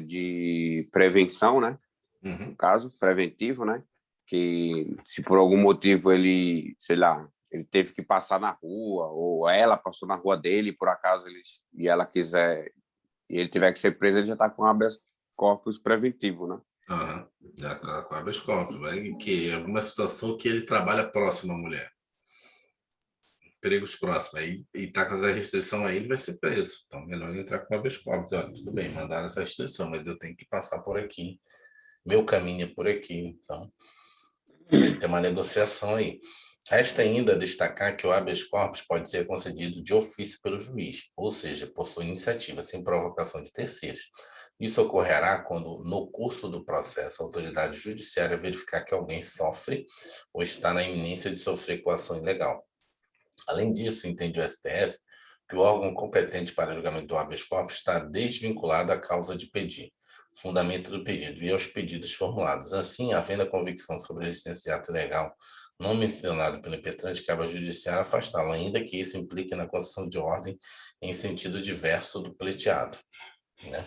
de prevenção, né? No caso, preventivo, né? Que se por algum motivo ele, sei lá, ele teve que passar na rua, ou ela passou na rua dele, por acaso e ela quiser, e ele tiver que ser preso, ele já está com habeas corpus preventivo, né? Já está com habeas corpus, que é alguma situação que ele trabalha próximo à mulher. Perigos próximos, aí e está com essa restrição aí, ele vai ser preso. Então, melhor ele entrar com habeas corpus. Olha, tudo bem, mandaram essa restrição, mas eu tenho que passar por aqui. Meu caminho é por aqui. Então, tem uma negociação aí. Resta ainda destacar que o habeas corpus pode ser concedido de ofício pelo juiz, ou seja, por sua iniciativa, sem provocação de terceiros. Isso ocorrerá quando, no curso do processo, a autoridade judiciária verificar que alguém sofre ou está na iminência de sofrer coação ilegal. Além disso, entende o STF que o órgão competente para julgamento do habeas corpus está desvinculado à causa de pedir, fundamento do pedido e aos pedidos formulados. Assim, havendo a convicção sobre a existência de ato ilegal não mencionado pelo impetrante, cabe ao judiciário afastá-lo, ainda que isso implique na concessão de ordem em sentido diverso do pleiteado, né?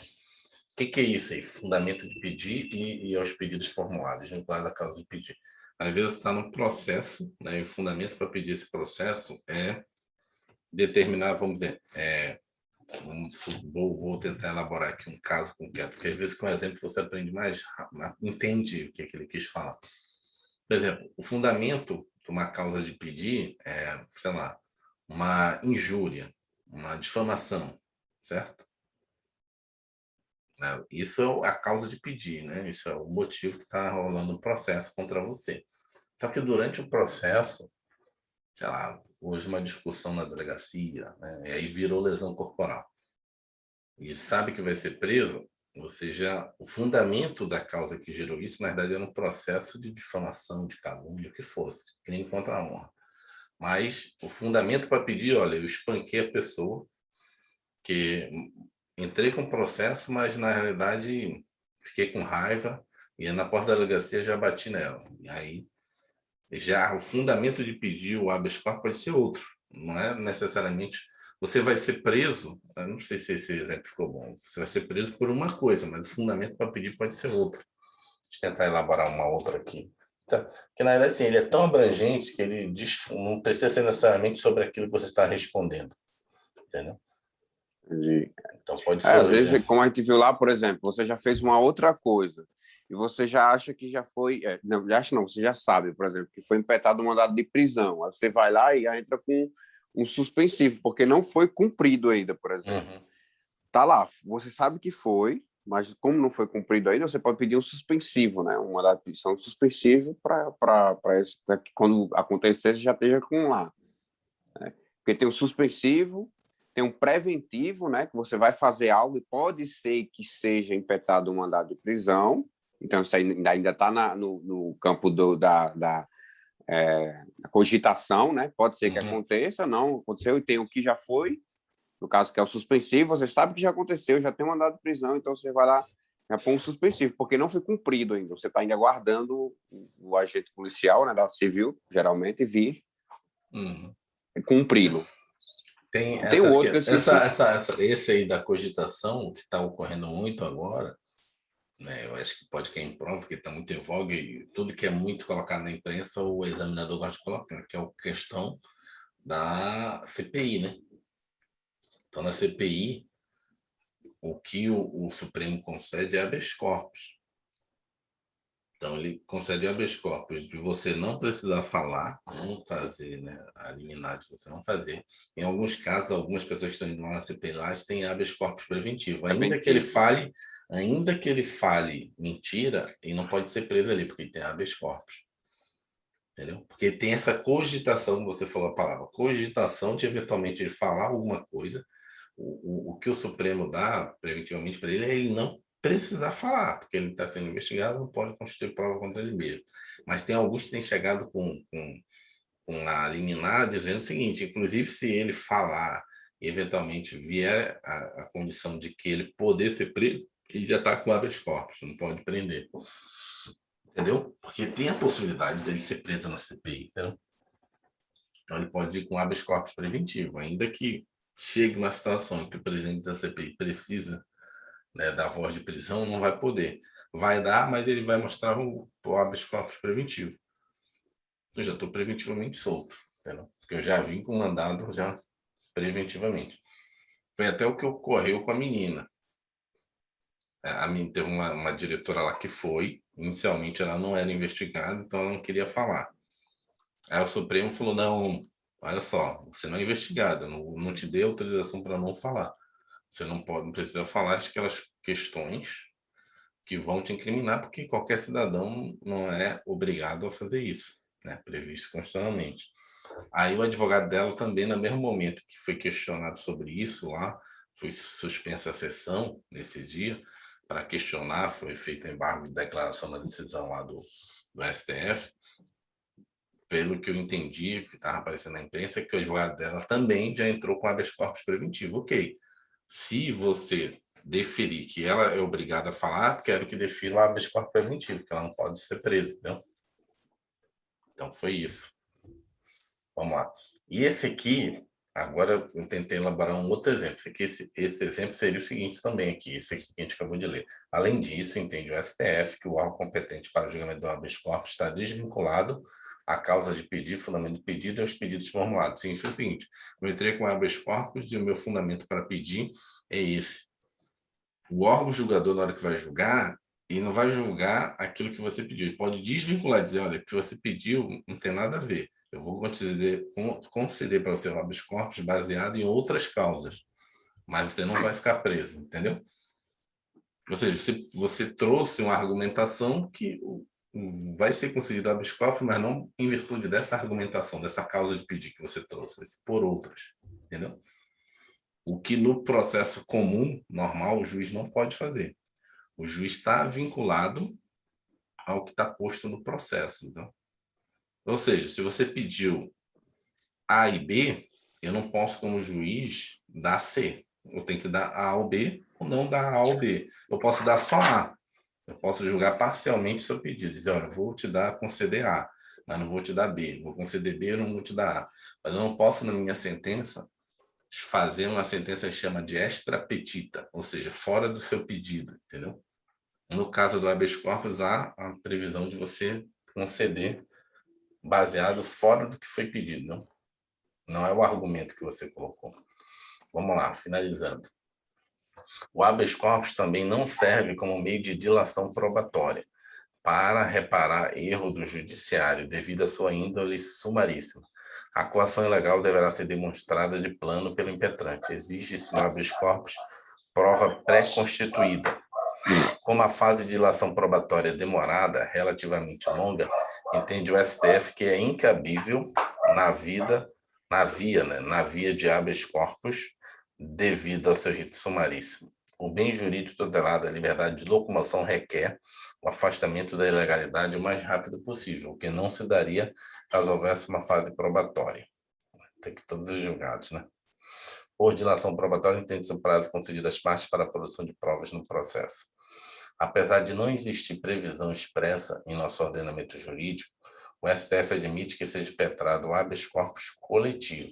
O que é isso aí? Fundamento de pedir e aos pedidos formulados, vinculado à causa de pedir. Às vezes está no processo, né? E o fundamento para pedir esse processo é determinar, vamos dizer, vou tentar elaborar aqui um caso concreto, porque às vezes com exemplo você aprende mais, entende o que ele quis falar. Por exemplo, o fundamento de uma causa de pedir é, sei lá, uma injúria, uma difamação, certo? né? Isso é a causa de pedir, né? Isso é o motivo que está rolando um processo contra você. Só que durante o processo, sei lá, hoje uma discussão na delegacia, né? E aí virou lesão corporal. E sabe que vai ser preso, você já, o fundamento da causa que gerou isso, na verdade, era um processo de difamação, de calúnia, o que fosse, crime contra a honra. Mas o fundamento para pedir, olha, eu espanquei a pessoa, que entrei com processo, mas na realidade fiquei com raiva e na porta da delegacia já bati nela. E aí já o fundamento de pedir o habeas corpus pode ser outro, não é necessariamente você vai ser preso, eu não sei se esse exemplo ficou bom, você vai ser preso por uma coisa, mas o fundamento para pedir pode ser outro. Deixa eu tentar elaborar uma outra aqui. Tá? Que na verdade, assim, ele é tão abrangente que ele diz, não precisa ser necessariamente sobre aquilo que você está respondendo, entendeu? Entendi. Então pode ser, Às por vezes, exemplo. como a gente viu lá, por exemplo, você já fez uma outra coisa e você já acha que já foi, não, já acha não, você já sabe, por exemplo, que foi impetado um mandado de prisão. Aí você vai lá e entra com um suspensivo, porque não foi cumprido ainda, por exemplo. Uhum. Tá lá, você sabe que foi, mas como não foi cumprido ainda, você pode pedir um suspensivo, né? Um mandado de prisão suspensivo para que quando acontecer você já esteja com lá. Porque tem o suspensivo, tem um preventivo, né, que você vai fazer algo e pode ser que seja impetado um mandado de prisão. Então, isso ainda está no campo da cogitação, né? Pode ser que Uhum. aconteça, não aconteceu, e tem o que já foi, no caso que é o suspensivo, você sabe que já aconteceu, já tem um mandado de prisão, então você vai lá já põe um suspensivo, porque não foi cumprido ainda. Você está ainda aguardando o agente policial, né, da civil, geralmente, vir Uhum. cumpri-lo. Tem Tem o essas que outro que eu esqueci. esse aí da cogitação que está ocorrendo muito agora, né? Eu acho que pode cair em prova, que está muito em voga e tudo que é muito colocado na imprensa, o examinador gosta de colocar, que é a questão da CPI, né? Então, na CPI, o que o Supremo concede é habeas corpus. Então, ele concede habeas corpus de você não precisar falar, não fazer, né, a liminar de você não fazer. Em alguns casos, algumas pessoas que estão indo lá na CPI lá têm habeas corpus preventivo. Preventivo. Ainda que ele fale mentira, ele não pode ser preso ali, porque ele tem habeas corpus. Entendeu? Porque tem essa cogitação, você falou a palavra, cogitação de eventualmente ele falar alguma coisa. O que o Supremo dá preventivamente para ele é ele não precisar falar, porque ele está sendo investigado, não pode constituir prova contra ele mesmo. Mas tem alguns que têm chegado com a liminar dizendo o seguinte: inclusive, se ele falar e eventualmente vier a condição de que ele poder ser preso, ele já está com habeas corpus, não pode prender. Entendeu? Porque tem a possibilidade dele ser preso na CPI, entendeu? Então ele pode ir com habeas corpus preventivo, ainda que chegue uma situação em que o presidente da CPI precisa, né, dar voz de prisão, não vai poder. Vai dar, mas ele vai mostrar o habeas corpus preventivo. Eu já estou preventivamente solto, entendeu? Porque eu já vim com mandado já preventivamente. Foi até o que ocorreu com a menina. A menina teve uma diretora lá que foi, inicialmente ela não era investigada, então ela não queria falar. Aí o Supremo falou: não, olha só, você não é investigado, não te dei autorização para não falar. Você não pode, não precisa falar aquelas questões que vão te incriminar, porque qualquer cidadão não é obrigado a fazer isso, né? Previsto constitucionalmente. Aí o advogado dela também, no mesmo momento que foi questionado sobre isso lá, foi suspensa a sessão nesse dia para questionar, foi feito embargo de declaração da decisão lá do STF. Pelo que eu entendi, que estava aparecendo na imprensa, que o advogado dela também já entrou com habeas corpus preventivo. Ok, se você deferir que ela é obrigada a falar, quero que defira o habeas corpus preventivo, que ela não pode ser presa, entendeu? Então foi isso. Vamos lá. E esse aqui, agora eu tentei elaborar um outro exemplo. Esse exemplo seria o seguinte também aqui, esse aqui que a gente acabou de ler. Além disso, entende o STF que o órgão competente para o julgamento do habeas corpus está desvinculado à causa de pedido, fundamento do pedido e aos pedidos formulados. Significa o seguinte: eu entrei com habeas corpus e o meu fundamento para pedir é esse. O órgão julgador, na hora que vai julgar, ele não vai julgar aquilo que você pediu. Ele pode desvincular, dizer: olha, o que você pediu não tem nada a ver. Eu vou conceder para você o habeas corpus baseado em outras causas, mas você não vai ficar preso, entendeu? Ou seja, você trouxe uma argumentação que vai ser concedido habeas corpus, mas não em virtude dessa argumentação, dessa causa de pedir que você trouxe, mas por outras, entendeu? O que no processo comum, normal, o juiz não pode fazer. O juiz está vinculado ao que está posto no processo. Então. Ou seja, se você pediu A e B, eu não posso, como juiz, dar C. Eu tenho que dar A ou B, ou não dar A ou B. Eu posso dar só A. Eu posso julgar parcialmente seu pedido. Dizer, olha, vou te dar, conceder A, mas não vou te dar B. Vou conceder B, eu não vou te dar A. Mas eu não posso, na minha sentença, fazer uma sentença que chama de extra petita, ou seja, fora do seu pedido, entendeu? No caso do habeas corpus, há a previsão de você conceder baseado fora do que foi pedido, não? Não é o argumento que você colocou. Vamos lá, finalizando. O habeas corpus também não serve como meio de dilação probatória para reparar erro do judiciário devido à sua índole sumaríssima. A coação ilegal deverá ser demonstrada de plano pelo impetrante. Exige-se no habeas corpus prova pré-constituída. Como a fase de dilação probatória é demorada, relativamente longa, entende o STF que é incabível na via de habeas corpus, devido ao seu rito sumaríssimo. O bem jurídico tutelado, a liberdade de locomoção requer o afastamento da ilegalidade o mais rápido possível, o que não se daria caso houvesse uma fase probatória. Tem que todos os julgados, né? Por dilação probatória, entende-se o prazo concedido às partes para a produção de provas no processo. Apesar de não existir previsão expressa em nosso ordenamento jurídico, o STF admite que seja impetrado o habeas corpus coletivo.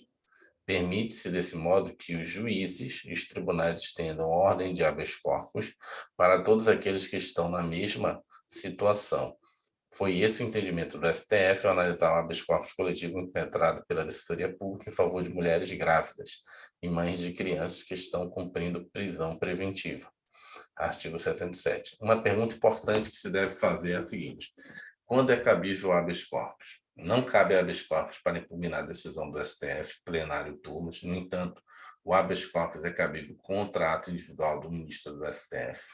Permite-se, desse modo, que os juízes e os tribunais estendam ordem de habeas corpus para todos aqueles que estão na mesma situação. Foi esse o entendimento do STF ao analisar o habeas corpus coletivo impetrado pela Defensoria Pública em favor de mulheres grávidas e mães de crianças que estão cumprindo prisão preventiva. Artigo 77. Uma pergunta importante que se deve fazer é a seguinte: quando é cabível o habeas corpus? Não cabe habeas corpus para impugnar a decisão do STF, plenário turmas. No entanto, o habeas corpus é cabível contra ato individual do ministro do STF.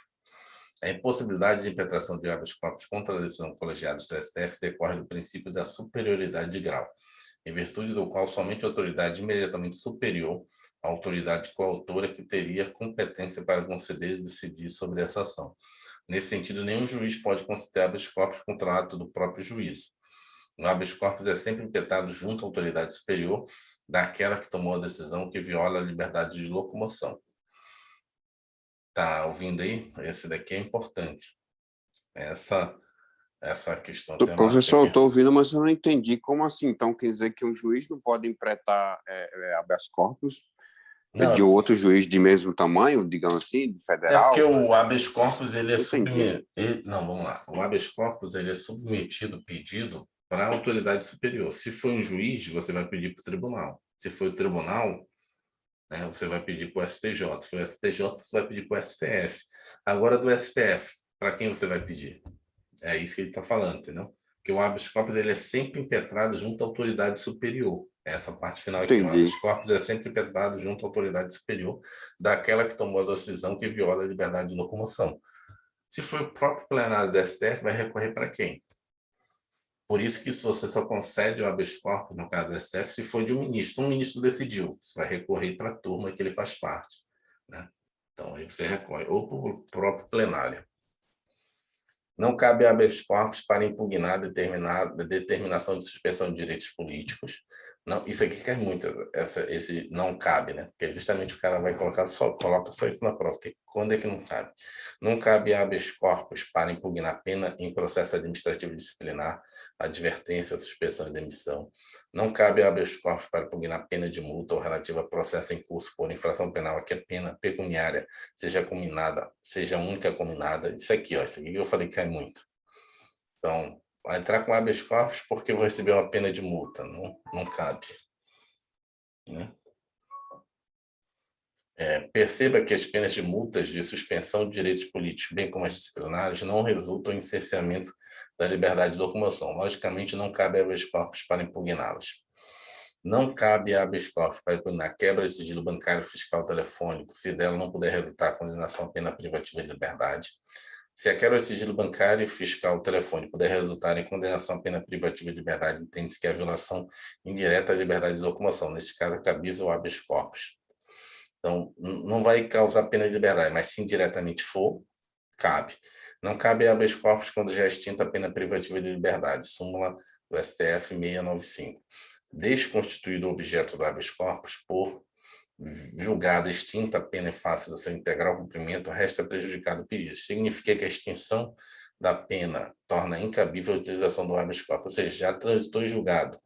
A impossibilidade de impetração de habeas corpus contra a decisão colegiada do STF decorre do princípio da superioridade de grau, em virtude do qual somente a autoridade imediatamente superior à autoridade coautora que teria competência para conceder e decidir sobre essa ação. Nesse sentido, nenhum juiz pode conceder habeas corpus contra ato do próprio juízo. O habeas corpus é sempre impetrado junto à autoridade superior daquela que tomou a decisão que viola a liberdade de locomoção. Tá ouvindo aí? Esse daqui é importante. Essa questão temática Professor, eu aqui. estou ouvindo, mas eu não entendi. Como assim? Então, quer dizer que um juiz não pode impetar habeas corpus de Não, outro juiz de mesmo tamanho, digamos assim, de federal? porque o habeas corpus ele é Entendi. Não, vamos lá. O habeas corpus ele é submetido, pedido para a autoridade superior. Se for um juiz, você vai pedir para o tribunal. Se for o tribunal, né, você vai pedir para o STJ. Se for o STJ, você vai pedir para o STF. Agora, do STF, para quem você vai pedir? É isso que ele está falando, entendeu? Porque o habeas corpus ele é sempre impetrado junto à autoridade superior. Essa parte final aqui, o Entendi. habeas corpus é sempre impetrado junto à autoridade superior daquela que tomou a decisão que viola a liberdade de locomoção. Se for o próprio plenário do STF, vai recorrer para quem? Por isso que você só concede o habeas corpus, no caso do STF, se for de um ministro. Um ministro decidiu, você vai recorrer para a turma que ele faz parte, né? Então, aí você recorre, ou para o próprio plenário. Não cabe habeas corpus para impugnar determinação de suspensão de direitos políticos. Não, isso aqui quer muito, esse não cabe, né? Porque justamente o cara vai coloca só isso na prova. Quando é que não cabe? Não cabe habeas corpus para impugnar pena em processo administrativo disciplinar, advertência, suspensão e demissão. Não cabe habeas corpus para impugnar pena de multa ou relativa a processo em curso por infração penal, a que a pena pecuniária seja combinada, seja única combinada. Isso aqui que eu falei que cai muito. Então, vai entrar com habeas corpus porque eu vou receber uma pena de multa. Não cabe. Né? Perceba que as penas de multas de suspensão de direitos políticos, bem como as disciplinares, não resultam em cerceamento da liberdade de locomoção. Logicamente, não cabe habeas corpus para impugná-las. Não cabe habeas corpus para impugnar quebra de sigilo bancário, fiscal, telefônico, se dela não puder resultar condenação à pena privativa de liberdade. Se a quebra de sigilo bancário, fiscal, telefônico puder resultar em condenação à pena privativa de liberdade, entende-se que é a violação indireta à liberdade de locomoção. Nesse caso, é cabível o habeas corpus. Então, não vai causar pena de liberdade, mas se indiretamente for, cabe. Não cabe habeas corpus quando já é extinta a pena privativa de liberdade. Súmula do STF 695. Desconstituído o objeto do habeas corpus por julgada extinta a pena em face do seu integral cumprimento, resta prejudicado o pedido. Significa que a extinção da pena torna incabível a utilização do habeas corpus, ou seja, já transitou em julgado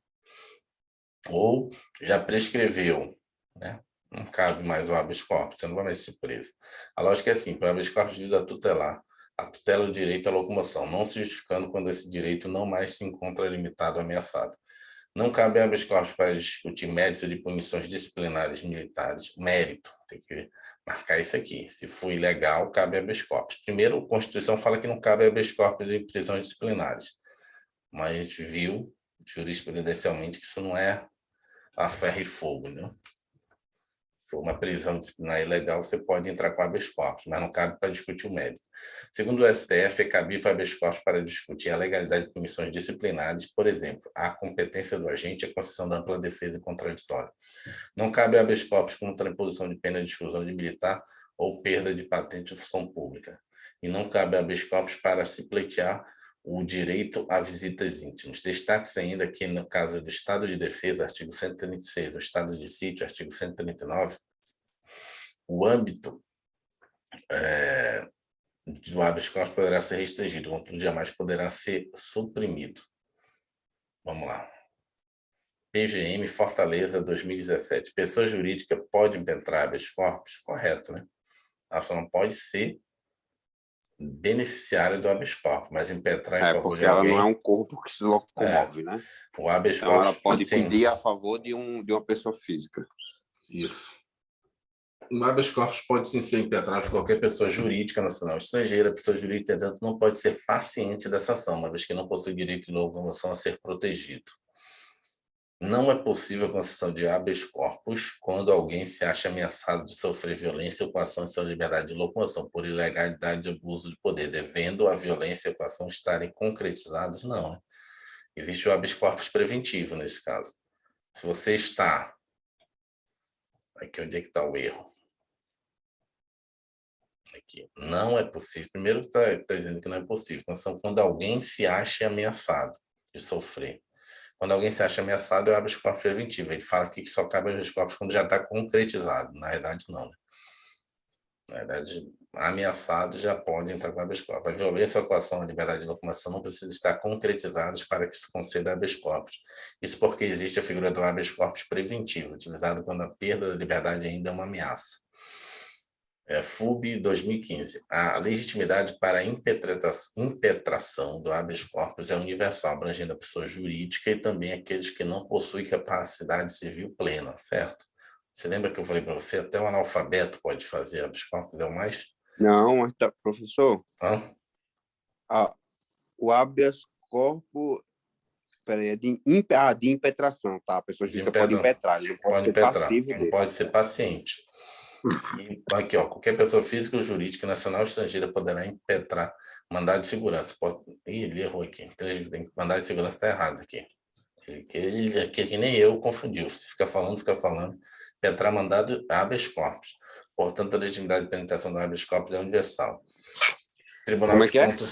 ou já prescreveu, né? Não cabe mais o habeas corpus, você não vai mais ser preso. A lógica é assim, o habeas corpus visa tutelar a tutela do direito à locomoção, não se justificando quando esse direito não mais se encontra limitado ou ameaçado. Não cabe habeas corpus para discutir mérito de punições disciplinares militares. Mérito, tem que marcar isso aqui. Se for ilegal, cabe habeas corpus. Primeiro, a Constituição fala que não cabe habeas corpus em prisões disciplinares, mas a gente viu jurisprudencialmente que isso não é a ferro e fogo, né? Se for uma prisão disciplinar ilegal, você pode entrar com habeas corpus, mas não cabe para discutir o mérito. Segundo o STF, é cabível habeas corpus para discutir a legalidade de punições disciplinares, por exemplo, a competência do agente e a concessão da ampla defesa e contraditória. Não cabe habeas corpus contra a imposição de pena de exclusão de militar ou perda de patente de função pública. E não cabe habeas corpus para se pleitear o direito a visitas íntimas. Destaque-se ainda que, no caso do estado de defesa, artigo 136, o estado de sítio, artigo 139, o âmbito do habeas corpus poderá ser restringido, contudo, jamais poderá ser suprimido. Vamos lá. PGM Fortaleza 2017. Pessoa jurídica pode impetrar habeas corpus? Correto, né? Ela só não pode ser beneficiária do habeas corpus, mas impetrar em favor Porque de ela alguém... não é um corpo que se locomove, né? O habeas Então, ela corpus... pode sim, pedir a favor de uma pessoa física. isso. O habeas corpus pode sim ser impetrado por qualquer pessoa jurídica nacional ou estrangeira. A pessoa jurídica, entretanto, não pode ser paciente dessa ação, uma vez que não possui direito de locomoção a ser protegido. Não é possível a concessão de habeas corpus quando alguém se acha ameaçado de sofrer violência ou coação em sua liberdade de locomoção por ilegalidade e abuso de poder, devendo a violência e a coação estarem concretizados, não. Né? Existe o habeas corpus preventivo nesse caso. Se você está... Aqui, onde é que está o erro? Aqui. Não é possível. Primeiro está dizendo que não é possível. Quando alguém se acha ameaçado de sofrer. Quando alguém se acha ameaçado, é o habeas corpus preventivo. Ele fala aqui que só cabe habeas corpus quando já está concretizado. Na verdade, não. Né? Na verdade, ameaçado já pode entrar com habeas corpus. A violência ou a coação à liberdade de locomoção não precisa estar concretizadas para que se conceda habeas corpus. Isso porque existe a figura do habeas corpus preventivo, utilizado quando a perda da liberdade ainda é uma ameaça. FUB 2015. A legitimidade para a impetração do habeas corpus é universal, abrangendo a pessoa jurídica e também aqueles que não possuem capacidade civil plena, certo? Você lembra que eu falei para você, até o analfabeto pode fazer habeas corpus, é o mais? Não, mas professor, Hã? o habeas corpus é de impetração, tá? A pessoa jurídica pode impetrar, ele não pode ser impetrar, passivo não dele. pode ser paciente. E aqui, ó, qualquer pessoa física ou jurídica, nacional ou estrangeira, poderá impetrar mandado de segurança. Ele errou aqui. Mandado de segurança está errado aqui. Ele que nem eu confundiu. Fica falando. Impetrar mandado habeas corpus. Portanto, a legitimidade de penetração do habeas corpus é universal. Tribunal Como é de que é? Contas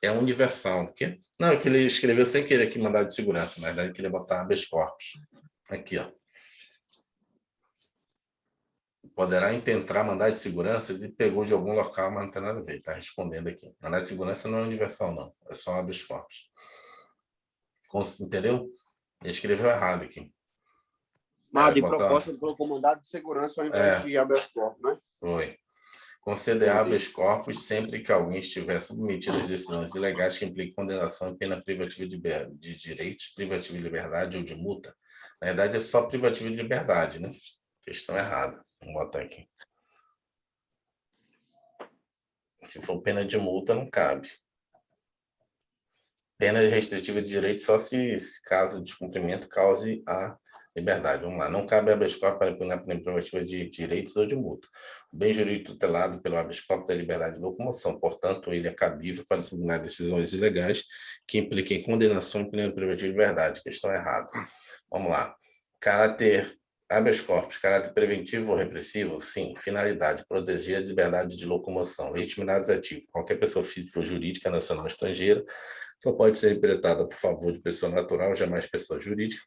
é universal. O quê? Não, é que ele escreveu sem querer aqui mandado de segurança, mas daí ele queria botar habeas corpus. Aqui, ó. Poderá impetrar mandado de segurança, ele pegou de algum local, mas não tem nada a ver, está respondendo aqui. Mandado de segurança não é universal, não, é só habeas corpus. Entendeu? Ele escreveu errado aqui. De proposta, ele colocou mandado de segurança ao invés de habeas corpus, né? Foi. Conceder habeas corpus sempre que alguém estiver submetido às decisões ilegais que impliquem condenação em pena privativa de direitos, privativa de liberdade ou de multa. Na verdade, é só privativa de liberdade, né? Questão errada. Vamos botar aqui. Se for pena de multa, não cabe. Pena restritiva de direito só se caso o descumprimento cause a liberdade. Vamos lá. Não cabe habeas corpus para impugnar por imprerrogativa de direitos ou de multa. O bem jurídico tutelado pelo habeas corpus é a liberdade de locomoção. Portanto, ele é cabível para impugnar decisões ilegais que impliquem condenação e pena de privativa de liberdade. Questão errada. Vamos lá. Caráter habeas corpus, caráter preventivo ou repressivo? Sim. Finalidade, proteger a liberdade de locomoção. Legitimidade ativa. Qualquer pessoa física ou jurídica, nacional ou estrangeira, só pode ser interpretada por favor de pessoa natural, jamais pessoa jurídica.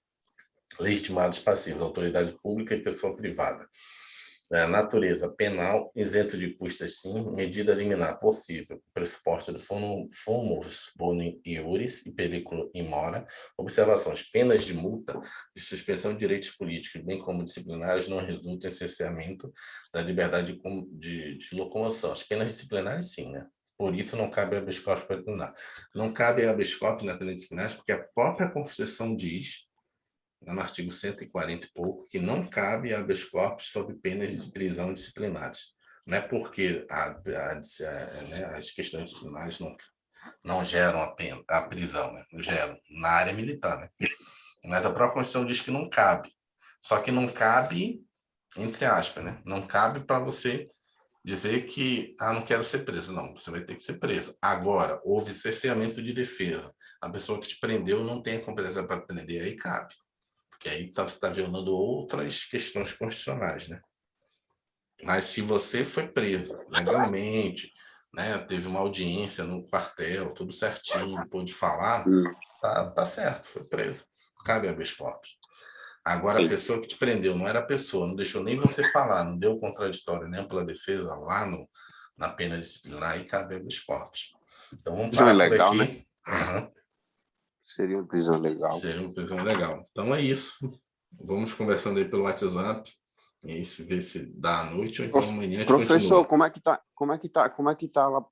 Legitimados passivos, autoridade pública e pessoa privada. Natureza penal, isento de custas, sim. Medida liminar possível, pressuposto de fomos boni iuris e periculo in mora. Observações: penas de multa, de suspensão de direitos políticos, bem como disciplinares, não resultam em cerceamento da liberdade de locomoção. As penas disciplinares, sim, né? Por isso não cabe habeas corpus para impugnar. Não cabe habeas corpus na pena disciplinar, porque a própria Constituição diz, no artigo 140 e pouco, que não cabe habeas corpus sob penas de prisão disciplinares. Não é porque as questões disciplinares não geram a prisão, né? Geram na área militar, né? Mas a própria Constituição diz que não cabe. Só que não cabe, entre aspas, né? Não cabe para você dizer que, não quero ser preso. Não, você vai ter que ser preso. Agora, houve cerceamento de defesa. A pessoa que te prendeu não tem a competência para prender, aí cabe. Porque aí você está violando outras questões constitucionais, né? Mas se você foi preso legalmente, né, teve uma audiência no quartel, tudo certinho, pôde falar, tá certo, foi preso. Cabe habeas corpus. Agora, a pessoa que te prendeu não era a pessoa, não deixou nem você falar, não deu contraditório nem pela defesa lá na pena disciplinar, e cabe habeas corpus. Então, vamos Prisão parar por ilegal, aqui. né? Uhum. Seria uma prisão legal. Seria uma prisão legal. Então, é isso. Vamos conversando aí pelo WhatsApp e ver se dá à noite ou então amanhã a gente Professor, continua. como é que tá lá